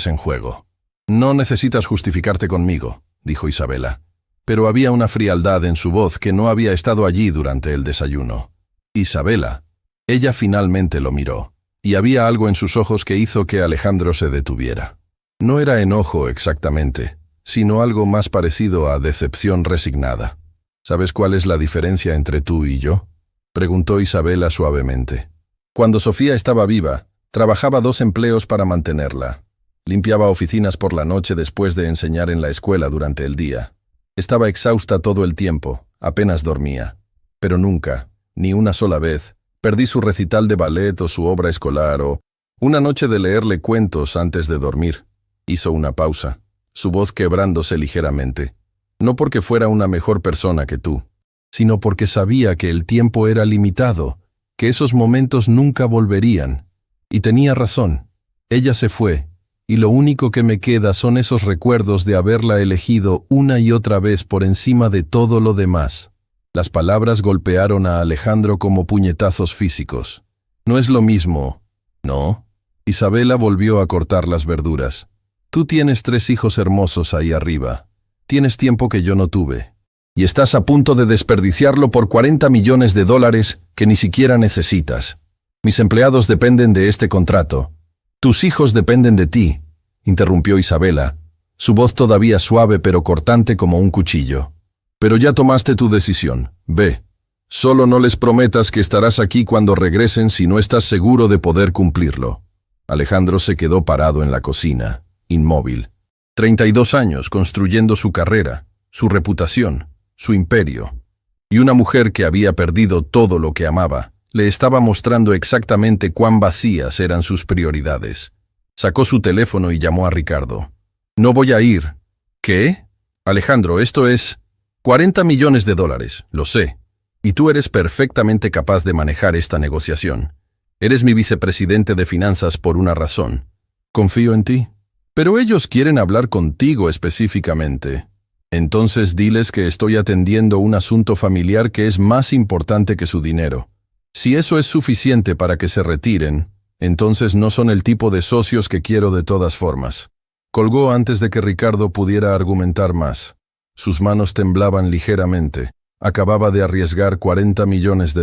Speaker 1: en juego». «No necesitas justificarte conmigo», dijo Isabela. Pero había una frialdad en su voz que no había estado allí durante el desayuno. «Isabela». Ella finalmente lo miró. y había algo en sus ojos que hizo que Alejandro se detuviera. No era enojo exactamente, sino algo más parecido a decepción resignada. ¿Sabes cuál es la diferencia entre tú y yo?, preguntó Isabela suavemente. Cuando Sofía estaba viva, trabajaba 2 empleos para mantenerla. Limpiaba oficinas por la noche después de enseñar en la escuela durante el día. Estaba exhausta todo el tiempo, apenas dormía. Pero nunca, ni una sola vez, perdí su recital de ballet o su obra escolar o una noche de leerle cuentos antes de dormir. Hizo una pausa, su voz quebrándose ligeramente. No porque fuera una mejor persona que tú, sino porque sabía que el tiempo era limitado, que esos momentos nunca volverían. Y tenía razón. Ella se fue, y lo único que me queda son esos recuerdos de haberla elegido una y otra vez por encima de todo lo demás. Las palabras golpearon a Alejandro como puñetazos físicos. No es lo mismo, ¿no? Isabela volvió a cortar las verduras. Tú tienes 3 hijos hermosos ahí arriba. Tienes tiempo que yo no tuve. Y estás a punto de desperdiciarlo por $40 millones que ni siquiera necesitas. Mis empleados dependen de este contrato. Tus hijos dependen de ti, interrumpió Isabela, su voz todavía suave pero cortante como un cuchillo. Pero ya tomaste tu decisión. Ve. Solo no les prometas que estarás aquí cuando regresen si no estás seguro de poder cumplirlo. Alejandro se quedó parado en la cocina, inmóvil. 32 años construyendo su carrera, su reputación, su imperio. Y una mujer que había perdido todo lo que amaba, le estaba mostrando exactamente cuán vacías eran sus prioridades. Sacó su teléfono y llamó a Ricardo. No voy a ir. ¿Qué? Alejandro, esto es $40 millones, lo sé. Y tú eres perfectamente capaz de manejar esta negociación. Eres mi vicepresidente de finanzas por una razón. Confío en ti. Pero ellos quieren hablar contigo específicamente. Entonces diles que estoy atendiendo un asunto familiar que es más importante que su dinero. Si eso es suficiente para que se retiren, entonces no son el tipo de socios que quiero de todas formas. Colgó antes de que Ricardo pudiera argumentar más. Sus manos temblaban ligeramente. Acababa de arriesgar $40 millones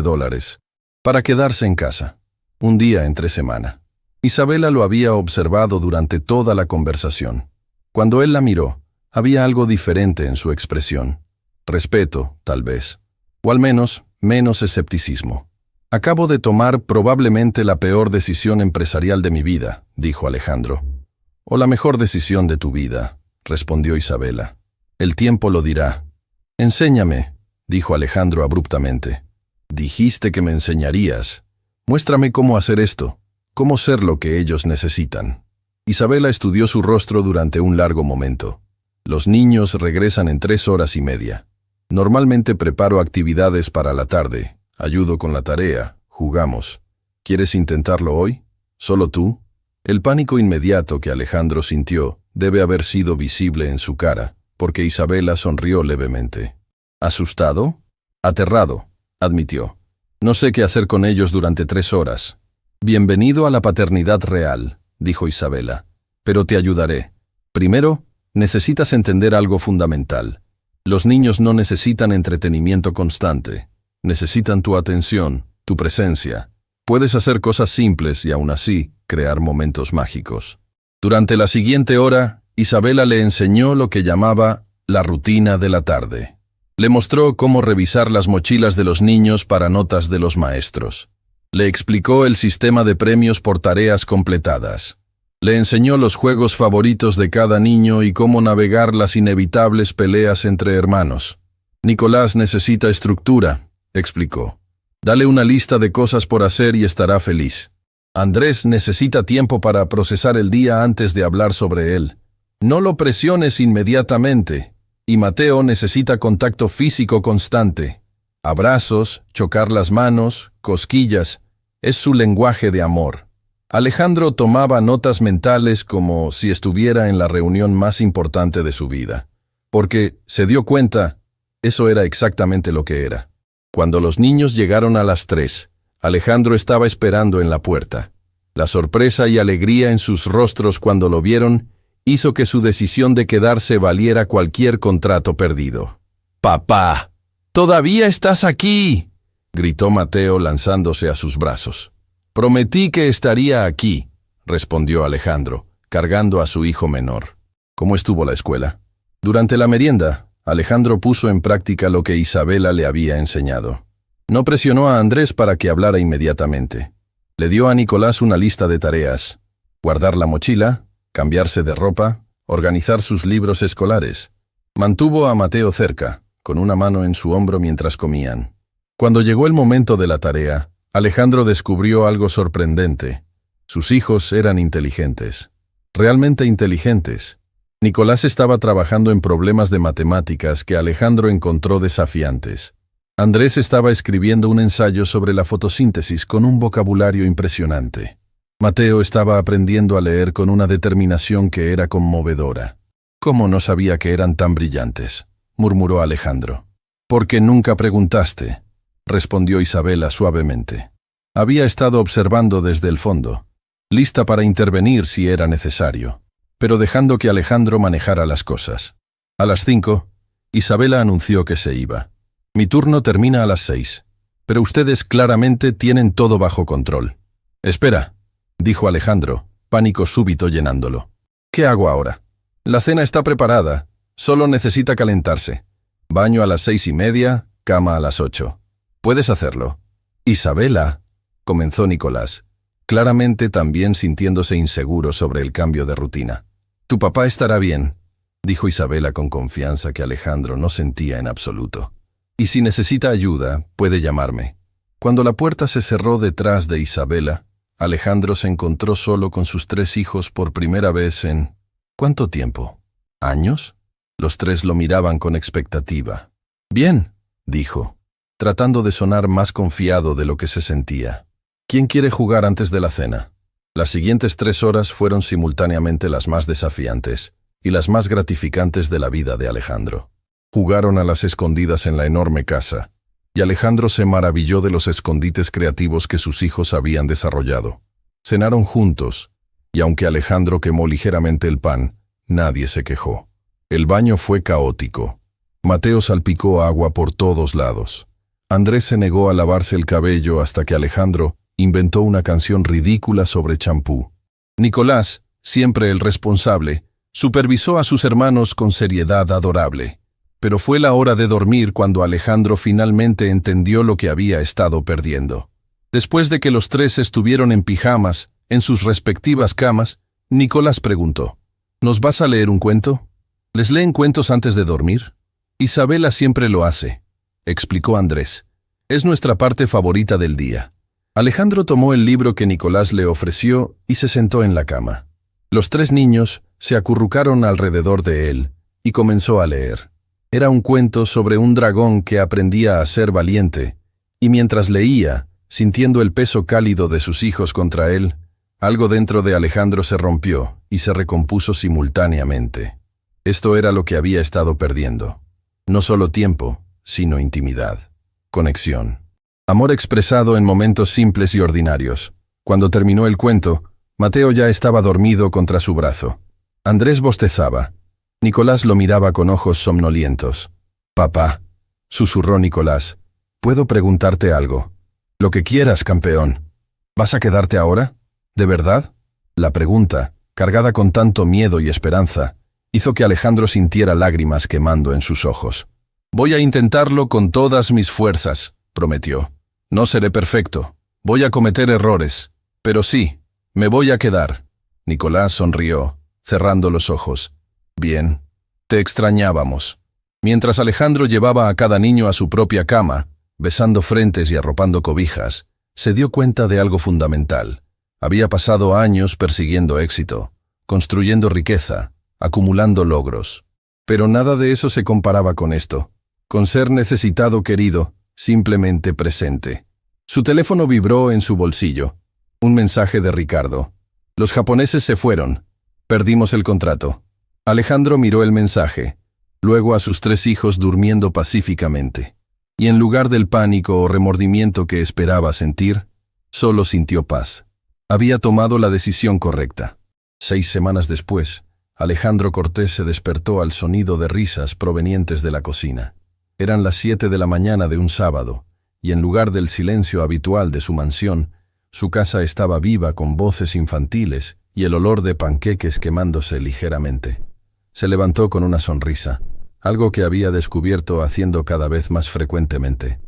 Speaker 1: para quedarse en casa. Un día entre semana. Isabela lo había observado durante toda la conversación. Cuando él la miró, había algo diferente en su expresión. Respeto, tal vez. O al menos, menos escepticismo. Acabo de tomar probablemente la peor decisión empresarial de mi vida, dijo Alejandro. O la mejor decisión de tu vida, respondió Isabela. El tiempo lo dirá. Enséñame, dijo Alejandro abruptamente. Dijiste que me enseñarías. Muéstrame cómo hacer esto, cómo ser lo que ellos necesitan. Isabela estudió su rostro durante un largo momento. Los niños regresan en 3 horas y media. Normalmente preparo actividades para la tarde, ayudo con la tarea, jugamos. ¿Quieres intentarlo hoy? ¿Solo tú? El pánico inmediato que Alejandro sintió debe haber sido visible en su cara, porque Isabela sonrió levemente. ¿Asustado? Aterrado, admitió. No sé qué hacer con ellos durante 3 horas. Bienvenido a la paternidad real, dijo Isabela. Pero te ayudaré. Primero, necesitas entender algo fundamental. Los niños no necesitan entretenimiento constante. Necesitan tu atención, tu presencia. Puedes hacer cosas simples y aún así crear momentos mágicos. Durante la siguiente hora, Isabela le enseñó lo que llamaba la rutina de la tarde. Le mostró cómo revisar las mochilas de los niños para notas de los maestros. Le explicó el sistema de premios por tareas completadas. Le enseñó los juegos favoritos de cada niño y cómo navegar las inevitables peleas entre hermanos. Nicolás necesita estructura, explicó. Dale una lista de cosas por hacer y estará feliz. Andrés necesita tiempo para procesar el día antes de hablar sobre él. No lo presiones inmediatamente. Y Mateo necesita contacto físico constante. Abrazos, chocar las manos, cosquillas. Es su lenguaje de amor. Alejandro tomaba notas mentales como si estuviera en la reunión más importante de su vida. Porque, se dio cuenta, eso era exactamente lo que era. Cuando los niños llegaron a las 3, Alejandro estaba esperando en la puerta. La sorpresa y alegría en sus rostros cuando lo vieron hizo que su decisión de quedarse valiera cualquier contrato perdido. «¡Papá! ¡Todavía estás aquí!», gritó Mateo lanzándose a sus brazos. Prometí que estaría aquí, respondió Alejandro, cargando a su hijo menor. ¿Cómo estuvo la escuela? Durante la merienda, Alejandro puso en práctica lo que Isabela le había enseñado. No presionó a Andrés para que hablara inmediatamente. Le dio a Nicolás una lista de tareas: guardar la mochila, cambiarse de ropa, organizar sus libros escolares. Mantuvo a Mateo cerca, con una mano en su hombro mientras comían. Cuando llegó el momento de la tarea, Alejandro descubrió algo sorprendente. Sus hijos eran inteligentes, realmente inteligentes. Nicolás estaba trabajando en problemas de matemáticas que Alejandro encontró desafiantes. Andrés estaba escribiendo un ensayo sobre la fotosíntesis con un vocabulario impresionante. Mateo estaba aprendiendo a leer con una determinación que era conmovedora. «¿Cómo no sabía que eran tan brillantes?», murmuró Alejandro. «Porque nunca preguntaste», respondió Isabela suavemente. Había estado observando desde el fondo, lista para intervenir si era necesario, pero dejando que Alejandro manejara las cosas. A las 5, Isabela anunció que se iba. «Mi turno termina a las 6, pero ustedes claramente tienen todo bajo control». «Espera», dijo Alejandro, pánico súbito llenándolo. «¿Qué hago ahora? La cena está preparada, solo necesita calentarse. Baño a las 6:30, cama a las 8. Puedes hacerlo». «Isabela», comenzó Nicolás, claramente también sintiéndose inseguro sobre el cambio de rutina. «Tu papá estará bien», dijo Isabela con confianza que Alejandro no sentía en absoluto. «Y si necesita ayuda, puede llamarme». Cuando la puerta se cerró detrás de Isabela, Alejandro se encontró solo con sus 3 hijos por primera vez en... ¿cuánto tiempo? ¿Años? Los 3 lo miraban con expectativa. «Bien», dijo, tratando de sonar más confiado de lo que se sentía. «¿Quién quiere jugar antes de la cena?». Las siguientes 3 horas fueron simultáneamente las más desafiantes y las más gratificantes de la vida de Alejandro. Jugaron a las escondidas en la enorme casa, y Alejandro se maravilló de los escondites creativos que sus hijos habían desarrollado. Cenaron juntos, y aunque Alejandro quemó ligeramente el pan, nadie se quejó. El baño fue caótico. Mateo salpicó agua por todos lados. Andrés se negó a lavarse el cabello hasta que Alejandro inventó una canción ridícula sobre champú. Nicolás, siempre el responsable, supervisó a sus hermanos con seriedad adorable. Pero fue la hora de dormir cuando Alejandro finalmente entendió lo que había estado perdiendo. Después de que los 3 estuvieron en pijamas, en sus respectivas camas, Nicolás preguntó: «¿Nos vas a leer un cuento? ¿Les leen cuentos antes de dormir?». «Isabela siempre lo hace», explicó Andrés. «Es nuestra parte favorita del día». Alejandro tomó el libro que Nicolás le ofreció y se sentó en la cama. Los 3 niños se acurrucaron alrededor de él y comenzó a leer. Era un cuento sobre un dragón que aprendía a ser valiente, y mientras leía, sintiendo el peso cálido de sus hijos contra él, algo dentro de Alejandro se rompió y se recompuso simultáneamente. Esto era lo que había estado perdiendo. No solo tiempo, sino intimidad, conexión. Amor expresado en momentos simples y ordinarios. Cuando terminó el cuento, Mateo ya estaba dormido contra su brazo. Andrés bostezaba. Nicolás lo miraba con ojos somnolientos. «Papá», susurró Nicolás, «¿puedo preguntarte algo?». «Lo que quieras, campeón». «¿Vas a quedarte ahora? ¿De verdad?». La pregunta, cargada con tanto miedo y esperanza, hizo que Alejandro sintiera lágrimas quemando en sus ojos. «Voy a intentarlo con todas mis fuerzas», prometió. «No seré perfecto. Voy a cometer errores. Pero sí, me voy a quedar». Nicolás sonrió, cerrando los ojos. «Bien, te extrañábamos». Mientras Alejandro llevaba a cada niño a su propia cama, besando frentes y arropando cobijas, se dio cuenta de algo fundamental. Había pasado años persiguiendo éxito, construyendo riqueza, acumulando logros. Pero nada de eso se comparaba con esto, con ser necesitado querido, simplemente presente. Su teléfono vibró en su bolsillo. Un mensaje de Ricardo. «Los japoneses se fueron. Perdimos el contrato». Alejandro miró el mensaje, luego a sus 3 hijos durmiendo pacíficamente. Y en lugar del pánico o remordimiento que esperaba sentir, solo sintió paz. Había tomado la decisión correcta. 6 semanas después, Alejandro Cortés se despertó al sonido de risas provenientes de la cocina. Eran las 7 de la mañana de un sábado, y en lugar del silencio habitual de su mansión, Su casa estaba viva con voces infantiles y el olor de panqueques quemándose ligeramente. Se levantó con una sonrisa, algo que había descubierto haciendo cada vez más frecuentemente.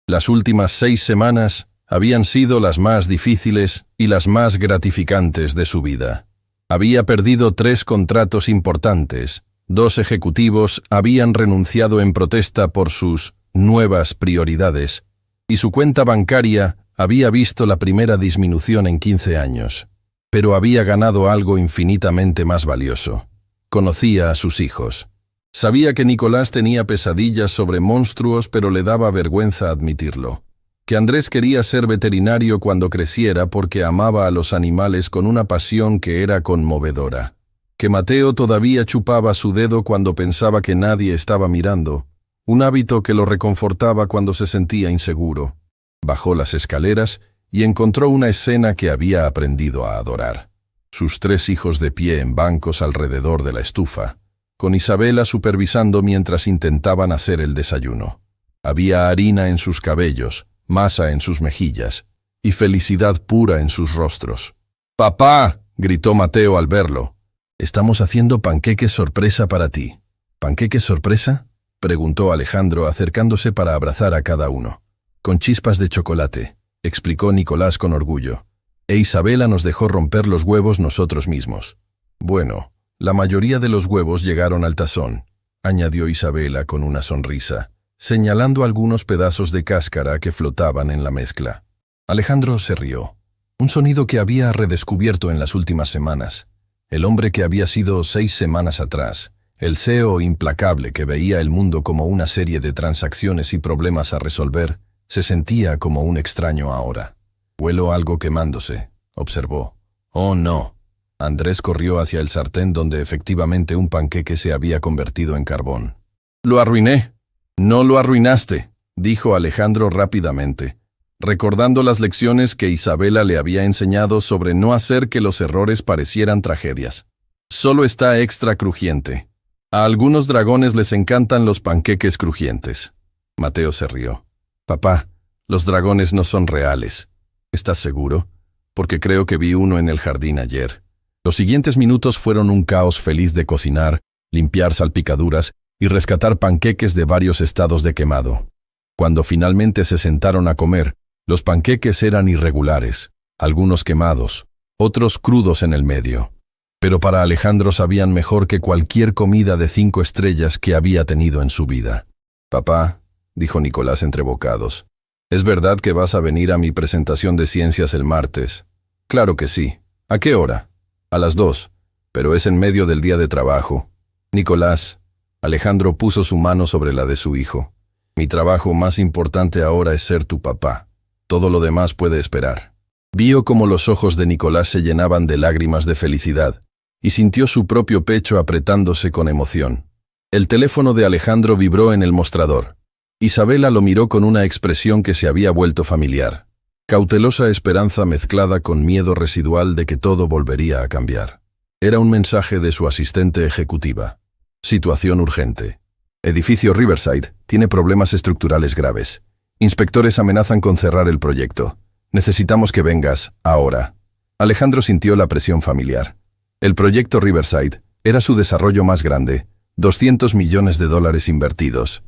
Speaker 1: Las últimas 6 semanas habían sido las más difíciles y las más gratificantes de su vida. Había perdido 3 contratos importantes, 2 ejecutivos habían renunciado en protesta por sus nuevas prioridades, y su cuenta bancaria había visto la primera disminución en 15 años. Pero había ganado algo infinitamente más valioso. Conocía a sus hijos. Sabía que Nicolás tenía pesadillas sobre monstruos, pero le daba vergüenza admitirlo. Que Andrés quería ser veterinario cuando creciera porque amaba a los animales con una pasión que era conmovedora. Que Mateo todavía chupaba su dedo cuando pensaba que nadie estaba mirando, un hábito que lo reconfortaba cuando se sentía inseguro. Bajó las escaleras y encontró una escena que había aprendido a adorar. Sus 3 hijos de pie en bancos alrededor de la estufa, con Isabela supervisando mientras intentaban hacer el desayuno. Había harina en sus cabellos, masa en sus mejillas y felicidad pura en sus rostros. «¡Papá!», gritó Mateo al verlo. «Estamos haciendo panqueques sorpresa para ti». «¿Panqueques sorpresa?», preguntó Alejandro acercándose para abrazar a cada uno. «Con chispas de chocolate», explicó Nicolás con orgullo. «E Isabela nos dejó romper los huevos nosotros mismos». «Bueno, la mayoría de los huevos llegaron al tazón», añadió Isabela con una sonrisa, señalando algunos pedazos de cáscara que flotaban en la mezcla. Alejandro se rió. Un sonido que había redescubierto en las últimas semanas. El hombre que había sido 6 semanas atrás, el CEO implacable que veía el mundo como una serie de transacciones y problemas a resolver, se sentía como un extraño ahora. «Huelo algo quemándose», observó. «Oh, no». Andrés corrió hacia el sartén donde efectivamente un panqueque se había convertido en carbón. «Lo arruiné». «No lo arruinaste», dijo Alejandro rápidamente, recordando las lecciones que Isabela le había enseñado sobre no hacer que los errores parecieran tragedias. «Solo está extra crujiente. A algunos dragones les encantan los panqueques crujientes». Mateo se rió. «Papá, los dragones no son reales. ¿Estás seguro? Porque creo que vi uno en el jardín ayer». Los siguientes minutos fueron un caos feliz de cocinar, limpiar salpicaduras y rescatar panqueques de varios estados de quemado. Cuando finalmente se sentaron a comer, los panqueques eran irregulares, algunos quemados, otros crudos en el medio. Pero para Alejandro sabían mejor que cualquier comida de 5 estrellas que había tenido en su vida. «Papá», dijo Nicolás entre bocados, «¿es verdad que vas a venir a mi presentación de ciencias el martes?» «Claro que sí. ¿A qué hora?» «A las 2, pero es en medio del día de trabajo». «Nicolás», Alejandro puso su mano sobre la de su hijo, «mi trabajo más importante ahora es ser tu papá. Todo lo demás puede esperar». Vio cómo los ojos de Nicolás se llenaban de lágrimas de felicidad y sintió su propio pecho apretándose con emoción. El teléfono de Alejandro vibró en el mostrador. Isabela lo miró con una expresión que se había vuelto familiar. Cautelosa esperanza mezclada con miedo residual de que todo volvería a cambiar. Era un mensaje de su asistente ejecutiva. Situación urgente. Edificio Riverside tiene problemas estructurales graves. Inspectores amenazan con cerrar el proyecto. Necesitamos que vengas, ahora. Alejandro sintió la presión familiar. El proyecto Riverside era su desarrollo más grande, $200 millones invertidos.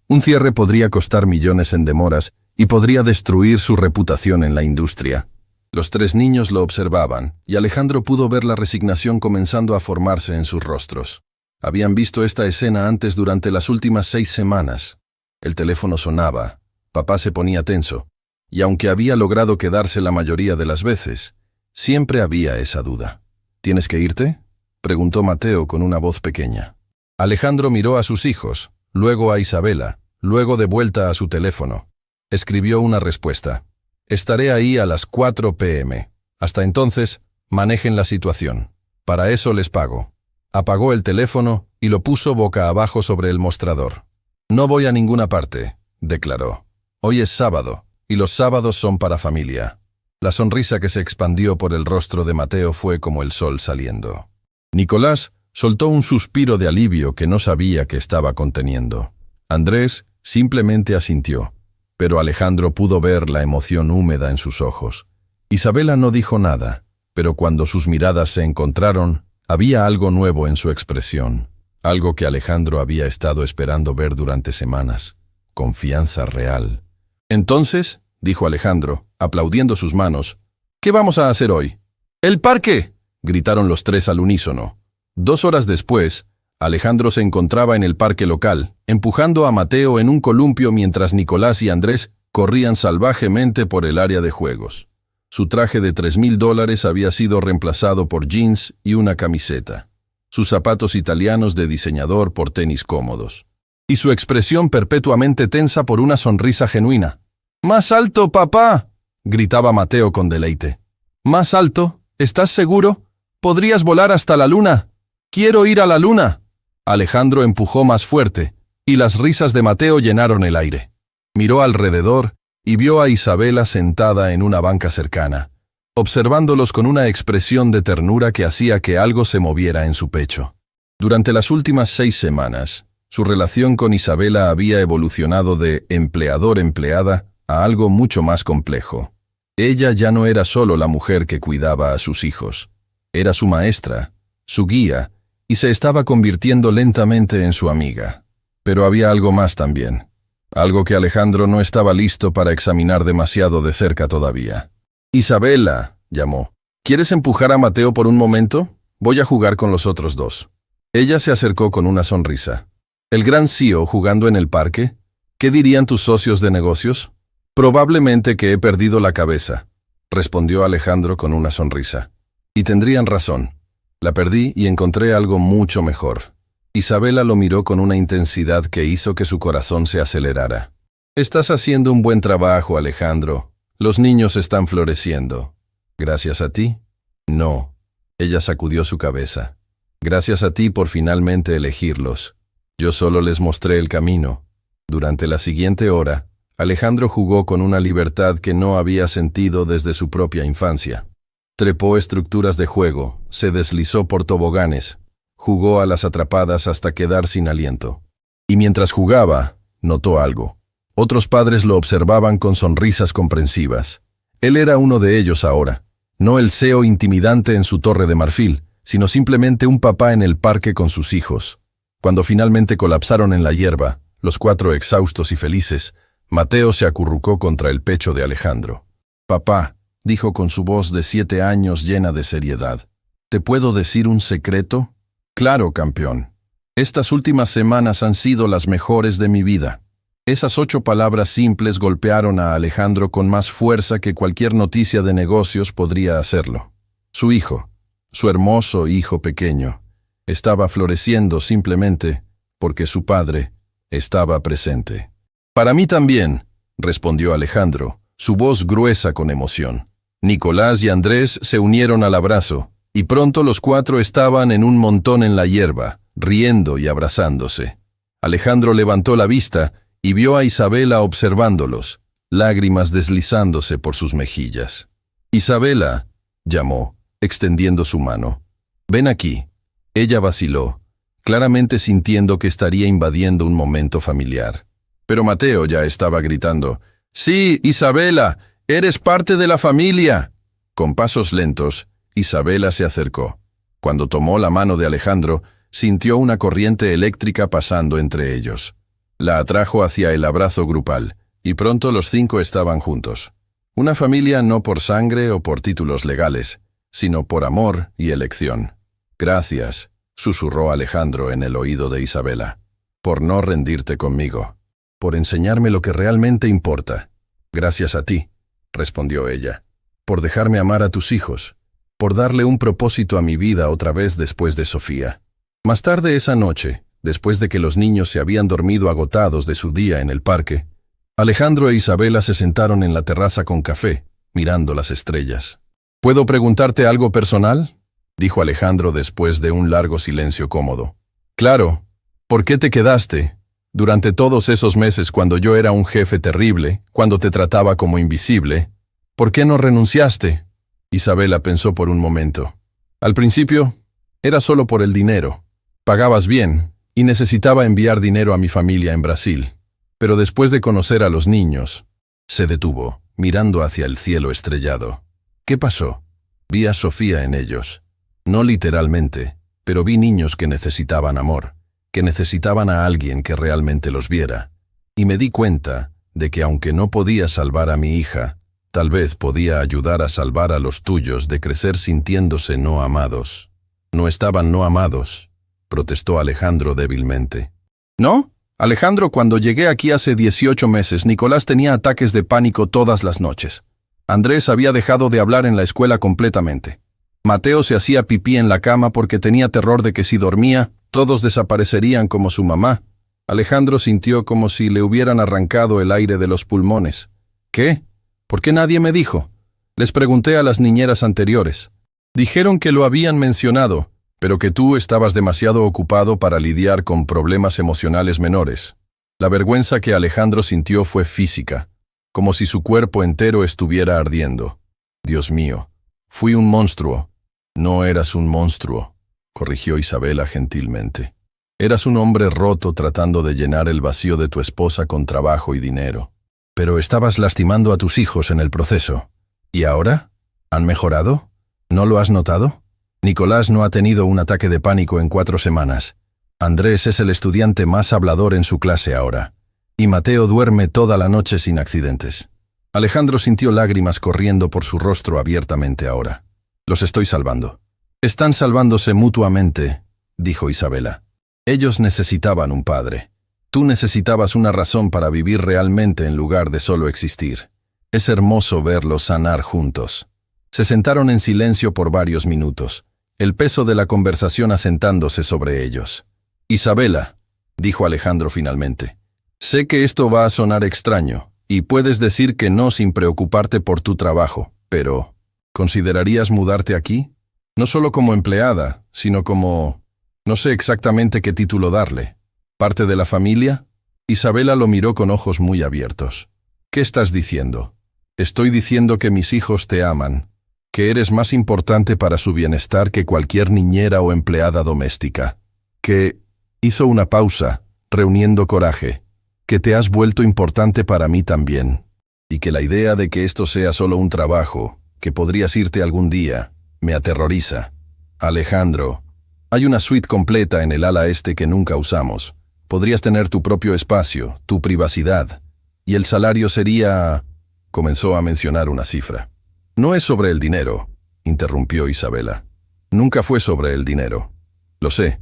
Speaker 1: Un cierre podría costar millones en demoras y podría destruir su reputación en la industria. Los 3 niños lo observaban, y Alejandro pudo ver la resignación comenzando a formarse en sus rostros. Habían visto esta escena antes durante las últimas 6 semanas. El teléfono sonaba, papá se ponía tenso, y aunque había logrado quedarse la mayoría de las veces, siempre había esa duda. ¿Tienes que irte?, preguntó Mateo con una voz pequeña. Alejandro miró a sus hijos, luego a Isabela, luego de vuelta a su teléfono. Escribió una respuesta. «Estaré ahí a las 4 p.m. Hasta entonces, manejen la situación. Para eso les pago». Apagó el teléfono y lo puso boca abajo sobre el mostrador. «No voy a ninguna parte», declaró. «Hoy es sábado, y los sábados son para familia». La sonrisa que se expandió por el rostro de Mateo fue como el sol saliendo. Nicolás soltó un suspiro de alivio que no sabía que estaba conteniendo. Andrés simplemente asintió, pero Alejandro pudo ver la emoción húmeda en sus ojos. Isabela no dijo nada, pero cuando sus miradas se encontraron, había algo nuevo en su expresión, algo que Alejandro había estado esperando ver durante semanas: confianza real. «Entonces», dijo Alejandro, aplaudiendo sus manos, «¿qué vamos a hacer hoy?» «¡El parque!», gritaron los tres al unísono. 2 horas después, Alejandro se encontraba en el parque local, empujando a Mateo en un columpio mientras Nicolás y Andrés corrían salvajemente por el área de juegos. Su traje de $3,000 había sido reemplazado por jeans y una camiseta, sus zapatos italianos de diseñador por tenis cómodos, y su expresión perpetuamente tensa por una sonrisa genuina. «¡Más alto, papá!», gritaba Mateo con deleite. «¿Más alto? ¿Estás seguro? Podrías volar hasta la luna. ¡Quiero ir a la luna!». Alejandro empujó más fuerte, y las risas de Mateo llenaron el aire. Miró alrededor y vio a Isabela sentada en una banca cercana, observándolos con una expresión de ternura que hacía que algo se moviera en su pecho. Durante las últimas 6 semanas, su relación con Isabela había evolucionado de empleador-empleada a algo mucho más complejo. Ella ya no era solo la mujer que cuidaba a sus hijos, era su maestra, su guía, y se estaba convirtiendo lentamente en su amiga. Pero había algo más también, algo que Alejandro no estaba listo para examinar demasiado de cerca todavía. «Isabela», llamó, «¿quieres empujar a Mateo por un momento? Voy a jugar con los otros 2». Ella se acercó con una sonrisa. «¿El gran CEO jugando en el parque? ¿Qué dirían tus socios de negocios?» «Probablemente que he perdido la cabeza», respondió Alejandro con una sonrisa. «Y tendrían razón. La perdí y encontré algo mucho mejor». Isabela lo miró con una intensidad que hizo que su corazón se acelerara. «Estás haciendo un buen trabajo, Alejandro. Los niños están floreciendo». «¿Gracias a ti?» «No». Ella sacudió su cabeza. «Gracias a ti por finalmente elegirlos. Yo solo les mostré el camino». Durante la siguiente hora, Alejandro jugó con una libertad que no había sentido desde su propia infancia. Trepó estructuras de juego, se deslizó por toboganes, jugó a las atrapadas hasta quedar sin aliento. Y mientras jugaba, notó algo. Otros padres lo observaban con sonrisas comprensivas. Él era uno de ellos ahora, no el CEO intimidante en su torre de marfil, sino simplemente un papá en el parque con sus hijos. Cuando finalmente colapsaron en la hierba, los 4 exhaustos y felices, Mateo se acurrucó contra el pecho de Alejandro. «Papá», dijo con su voz de 7 años llena de seriedad, «¿te puedo decir un secreto?» «Claro, campeón. Estas últimas semanas han sido las mejores de mi vida». Esas 8 palabras simples golpearon a Alejandro con más fuerza que cualquier noticia de negocios podría hacerlo. Su hijo, su hermoso hijo pequeño, estaba floreciendo simplemente porque su padre estaba presente. «Para mí también», respondió Alejandro, su voz gruesa con emoción. Nicolás y Andrés se unieron al abrazo, y pronto los 4 estaban en un montón en la hierba, riendo y abrazándose. Alejandro levantó la vista y vio a Isabela observándolos, lágrimas deslizándose por sus mejillas. «Isabela», llamó, extendiendo su mano. «Ven aquí». Ella vaciló, claramente sintiendo que estaría invadiendo un momento familiar. Pero Mateo ya estaba gritando, «¡Sí, Isabela! ¡Eres parte de la familia!». Con pasos lentos, Isabela se acercó. Cuando tomó la mano de Alejandro, sintió una corriente eléctrica pasando entre ellos. La atrajo hacia el abrazo grupal, y pronto los 5 estaban juntos. Una familia no por sangre o por títulos legales, sino por amor y elección. «Gracias», susurró Alejandro en el oído de Isabela, «por no rendirte conmigo, por enseñarme lo que realmente importa». «Gracias a ti», respondió ella, «por dejarme amar a tus hijos, por darle un propósito a mi vida otra vez después de Sofía». Más tarde esa noche, después de que los niños se habían dormido agotados de su día en el parque, Alejandro e Isabela se sentaron en la terraza con café, mirando las estrellas. «¿Puedo preguntarte algo personal?», dijo Alejandro después de un largo silencio cómodo. «Claro. ¿Por qué te quedaste? Durante todos esos meses cuando yo era un jefe terrible, cuando te trataba como invisible, ¿por qué no renunciaste?». Isabela pensó por un momento. «Al principio, era solo por el dinero. Pagabas bien, y necesitaba enviar dinero a mi familia en Brasil. Pero después de conocer a los niños», se detuvo, mirando hacia el cielo estrellado. ¿Qué pasó? Vi a Sofía en ellos. No literalmente, pero vi niños que necesitaban amor, que necesitaban a alguien que realmente los viera. Y me di cuenta de que aunque no podía salvar a mi hija, tal vez podía ayudar a salvar a los tuyos de crecer sintiéndose no amados. No estaban no amados, protestó Alejandro débilmente. ¿No? Alejandro, cuando llegué aquí hace 18 meses, Nicolás tenía ataques de pánico todas las noches. Andrés había dejado de hablar en la escuela completamente. Mateo se hacía pipí en la cama porque tenía terror de que si dormía, todos desaparecerían como su mamá. Alejandro sintió como si le hubieran arrancado el aire de los pulmones. ¿Qué? ¿Por qué nadie me dijo? Les pregunté a las niñeras anteriores. Dijeron que lo habían mencionado, pero que tú estabas demasiado ocupado para lidiar con problemas emocionales menores. La vergüenza que Alejandro sintió fue física, como si su cuerpo entero estuviera ardiendo. Dios mío, fui un monstruo. No eras un monstruo, corrigió Isabela gentilmente. Eras un hombre roto tratando de llenar el vacío de tu esposa con trabajo y dinero. Pero estabas lastimando a tus hijos en el proceso. ¿Y ahora? ¿Han mejorado? ¿No lo has notado? Nicolás no ha tenido un ataque de pánico en 4 semanas. Andrés es el estudiante más hablador en su clase ahora. Y Mateo duerme toda la noche sin accidentes. Alejandro sintió lágrimas corriendo por su rostro abiertamente ahora. Los estoy salvando. Están salvándose mutuamente, dijo Isabela. Ellos necesitaban un padre. Tú necesitabas una razón para vivir realmente en lugar de solo existir. Es hermoso verlos sanar juntos. Se sentaron en silencio por varios minutos, el peso de la conversación asentándose sobre ellos. Isabela, dijo Alejandro finalmente, sé que esto va a sonar extraño, y puedes decir que no sin preocuparte por tu trabajo, pero ¿considerarías mudarte aquí? No solo como empleada, sino como... no sé exactamente qué título darle. ¿Parte de la familia? Isabela lo miró con ojos muy abiertos. ¿Qué estás diciendo? Estoy diciendo que mis hijos te aman, que eres más importante para su bienestar que cualquier niñera o empleada doméstica, que... hizo una pausa, reuniendo coraje, que te has vuelto importante para mí también, y que la idea de que esto sea solo un trabajo, que podrías irte algún día, me aterroriza. Alejandro, hay una suite completa en el ala este que nunca usamos. Podrías tener tu propio espacio, tu privacidad, y el salario sería... Comenzó a mencionar una cifra. No es sobre el dinero, interrumpió Isabela. Nunca fue sobre el dinero. Lo sé,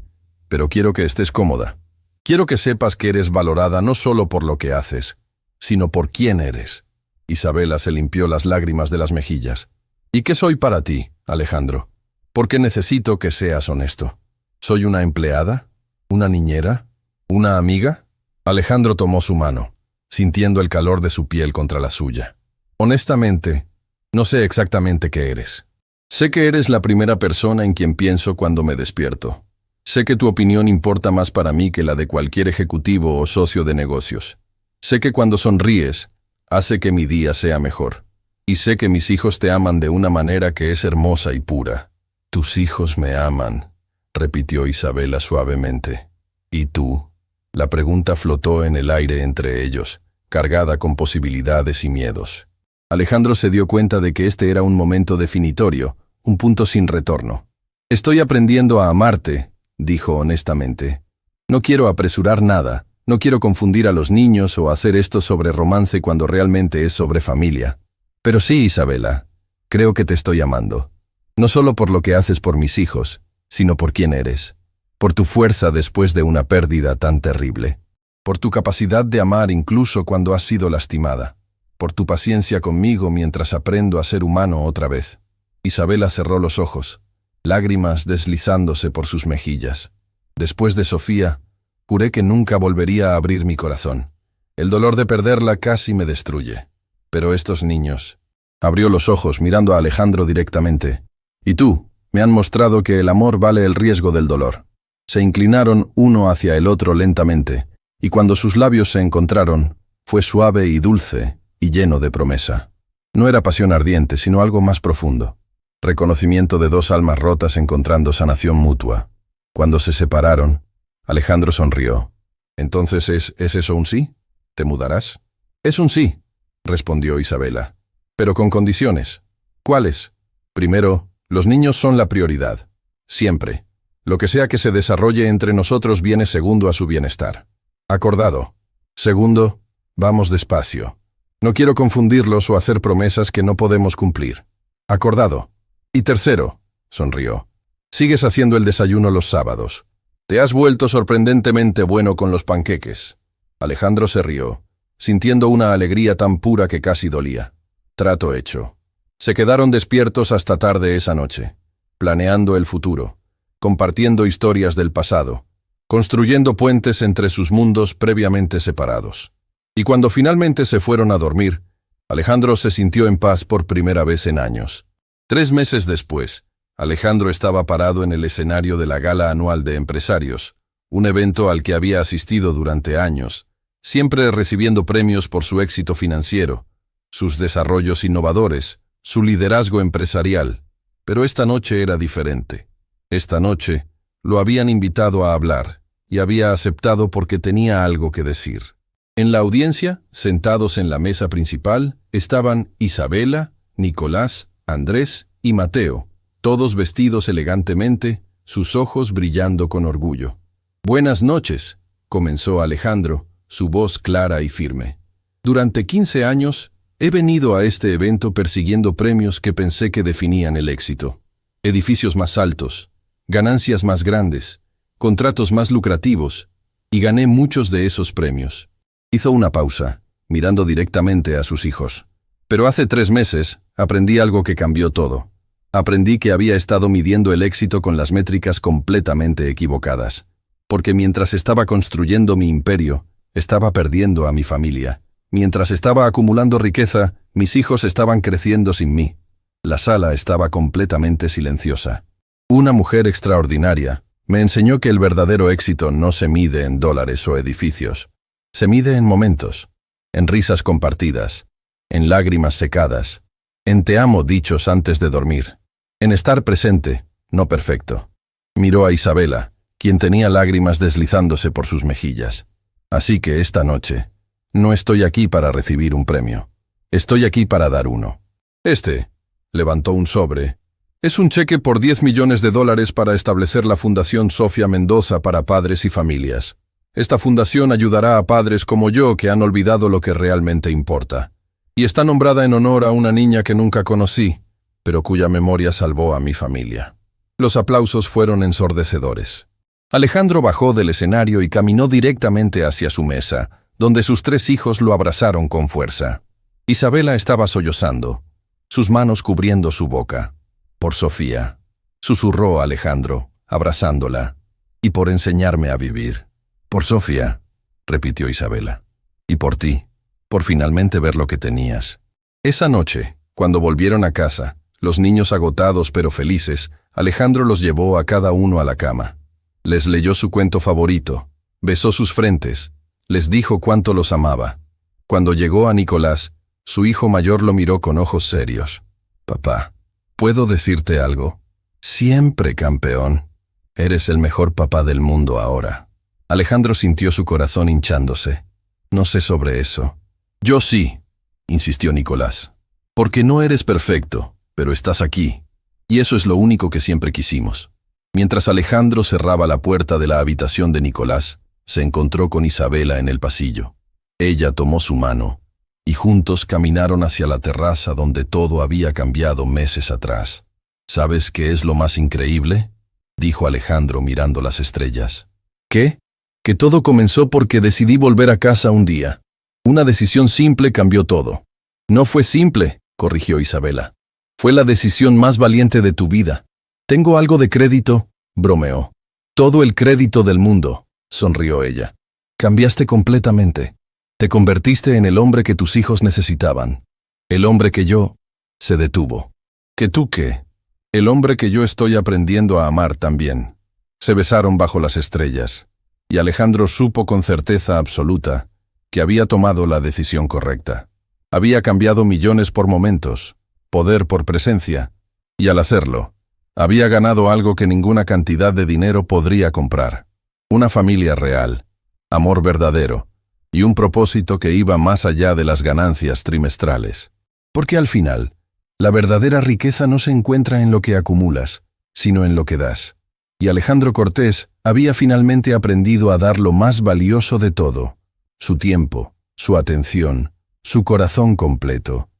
Speaker 1: pero quiero que estés cómoda. Quiero que sepas que eres valorada no solo por lo que haces, sino por quién eres. Isabela se limpió las lágrimas de las mejillas. ¿Y qué soy para ti, Alejandro? Porque necesito que seas honesto. ¿Soy una empleada? ¿Una niñera? ¿Una amiga? Alejandro tomó su mano, sintiendo el calor de su piel contra la suya. Honestamente, no sé exactamente qué eres. Sé que eres la primera persona en quien pienso cuando me despierto. Sé que tu opinión importa más para mí que la de cualquier ejecutivo o socio de negocios. Sé que cuando sonríes, hace que mi día sea mejor. Y sé que mis hijos te aman de una manera que es hermosa y pura. Tus hijos me aman, repitió Isabela suavemente. ¿Y tú? La pregunta flotó en el aire entre ellos, cargada con posibilidades y miedos. Alejandro se dio cuenta de que este era un momento definitorio, un punto sin retorno. Estoy aprendiendo a amarte, dijo honestamente. No quiero apresurar nada, no quiero confundir a los niños o hacer esto sobre romance cuando realmente es sobre familia. Pero sí, Isabela, creo que te estoy amando. No solo por lo que haces por mis hijos, sino por quién eres. Por tu fuerza después de una pérdida tan terrible. Por tu capacidad de amar incluso cuando has sido lastimada. Por tu paciencia conmigo mientras aprendo a ser humano otra vez. Isabela cerró los ojos, lágrimas deslizándose por sus mejillas. Después de Sofía, juré que nunca volvería a abrir mi corazón. El dolor de perderla casi me destruye. Pero estos niños... Abrió los ojos mirando a Alejandro directamente. Y tú, me han mostrado que el amor vale el riesgo del dolor. Se inclinaron uno hacia el otro lentamente, y cuando sus labios se encontraron, fue suave y dulce y lleno de promesa. No era pasión ardiente, sino algo más profundo. Reconocimiento de dos almas rotas encontrando sanación mutua. Cuando se separaron, Alejandro sonrió. ¿Entonces es eso un sí? ¿Te mudarás? Es un sí, respondió Isabela. Pero con condiciones. ¿Cuáles? Primero, los niños son la prioridad. Siempre. Lo que sea que se desarrolle entre nosotros viene segundo a su bienestar. Acordado. Segundo, vamos despacio. No quiero confundirlos o hacer promesas que no podemos cumplir. Acordado. Y tercero, sonrió. Sigues haciendo el desayuno los sábados. Te has vuelto sorprendentemente bueno con los panqueques. Alejandro se rió, sintiendo una alegría tan pura que casi dolía. Trato hecho. Se quedaron despiertos hasta tarde esa noche, planeando el futuro, compartiendo historias del pasado, construyendo puentes entre sus mundos previamente separados. Y cuando finalmente se fueron a dormir, Alejandro se sintió en paz por primera vez en años. 3 meses después, Alejandro estaba parado en el escenario de la Gala Anual de Empresarios, un evento al que había asistido durante años, siempre recibiendo premios por su éxito financiero, sus desarrollos innovadores, su liderazgo empresarial. Pero esta noche era diferente. Esta noche lo habían invitado a hablar y había aceptado porque tenía algo que decir. En la audiencia, sentados en la mesa principal, estaban Isabela, Nicolás, Andrés y Mateo, todos vestidos elegantemente, sus ojos brillando con orgullo. «Buenas noches», comenzó Alejandro, su voz clara y firme. «Durante 15 años he venido a este evento persiguiendo premios que pensé que definían el éxito. Edificios más altos, ganancias más grandes, contratos más lucrativos, y gané muchos de esos premios». Hizo una pausa, mirando directamente a sus hijos. «Pero hace 3 meses aprendí algo que cambió todo. Aprendí que había estado midiendo el éxito con las métricas completamente equivocadas. Porque mientras estaba construyendo mi imperio, estaba perdiendo a mi familia. Mientras estaba acumulando riqueza, mis hijos estaban creciendo sin mí. La sala estaba completamente silenciosa. Una mujer extraordinaria me enseñó que el verdadero éxito no se mide en dólares o edificios. Se mide en momentos, en risas compartidas, en lágrimas secadas, en te amo dichos antes de dormir, en estar presente, no perfecto». Miró a Isabela, quien tenía lágrimas deslizándose por sus mejillas. «Así que esta noche, no estoy aquí para recibir un premio. Estoy aquí para dar uno». Levantó un sobre. «Es un cheque por $10 millones para establecer la Fundación Sofía Mendoza para padres y familias. Esta fundación ayudará a padres como yo que han olvidado lo que realmente importa. Y está nombrada en honor a una niña que nunca conocí, pero cuya memoria salvó a mi familia». Los aplausos fueron ensordecedores. Alejandro bajó del escenario y caminó directamente hacia su mesa, donde sus 3 hijos lo abrazaron con fuerza. Isabela estaba sollozando, sus manos cubriendo su boca. «Por Sofía», susurró Alejandro, abrazándola, «y por enseñarme a vivir». «Por Sofía», repitió Isabela, «y por ti, por finalmente ver lo que tenías». Esa noche, cuando volvieron a casa, los niños agotados pero felices, Alejandro los llevó a cada uno a la cama. Les leyó su cuento favorito, besó sus frentes, les dijo cuánto los amaba. Cuando llegó a Nicolás, su hijo mayor lo miró con ojos serios. «Papá, ¿puedo decirte algo?» «Siempre, campeón. Eres el mejor papá del mundo ahora». Alejandro sintió su corazón hinchándose. «No sé sobre eso». «Yo sí», insistió Nicolás. «Porque no eres perfecto, pero estás aquí. Y eso es lo único que siempre quisimos». Mientras Alejandro cerraba la puerta de la habitación de Nicolás, se encontró con Isabela en el pasillo. Ella tomó su mano, y juntos caminaron hacia la terraza donde todo había cambiado meses atrás. «¿Sabes qué es lo más increíble?», dijo Alejandro mirando las estrellas. «¿Qué?» «Que todo comenzó porque decidí volver a casa un día. Una decisión simple cambió todo». «No fue simple», corrigió Isabela. «Fue la decisión más valiente de tu vida». «¿Tengo algo de crédito?», bromeó. «Todo el crédito del mundo», sonrió ella. «Cambiaste completamente. Te convertiste en el hombre que tus hijos necesitaban. El hombre que yo...» Se detuvo. «¿Que tú qué?» «El hombre que yo estoy aprendiendo a amar también». Se besaron bajo las estrellas, y Alejandro supo con certeza absoluta que había tomado la decisión correcta. Había cambiado millones por momentos, poder por presencia, y al hacerlo, había ganado algo que ninguna cantidad de dinero podría comprar. Una familia real, amor verdadero, y un propósito que iba más allá de las ganancias trimestrales. Porque al final, La verdadera riqueza no se encuentra en lo que acumulas, sino en lo que das. Y Alejandro Cortés había finalmente aprendido a dar lo más valioso de todo: su tiempo, su atención, su corazón completo.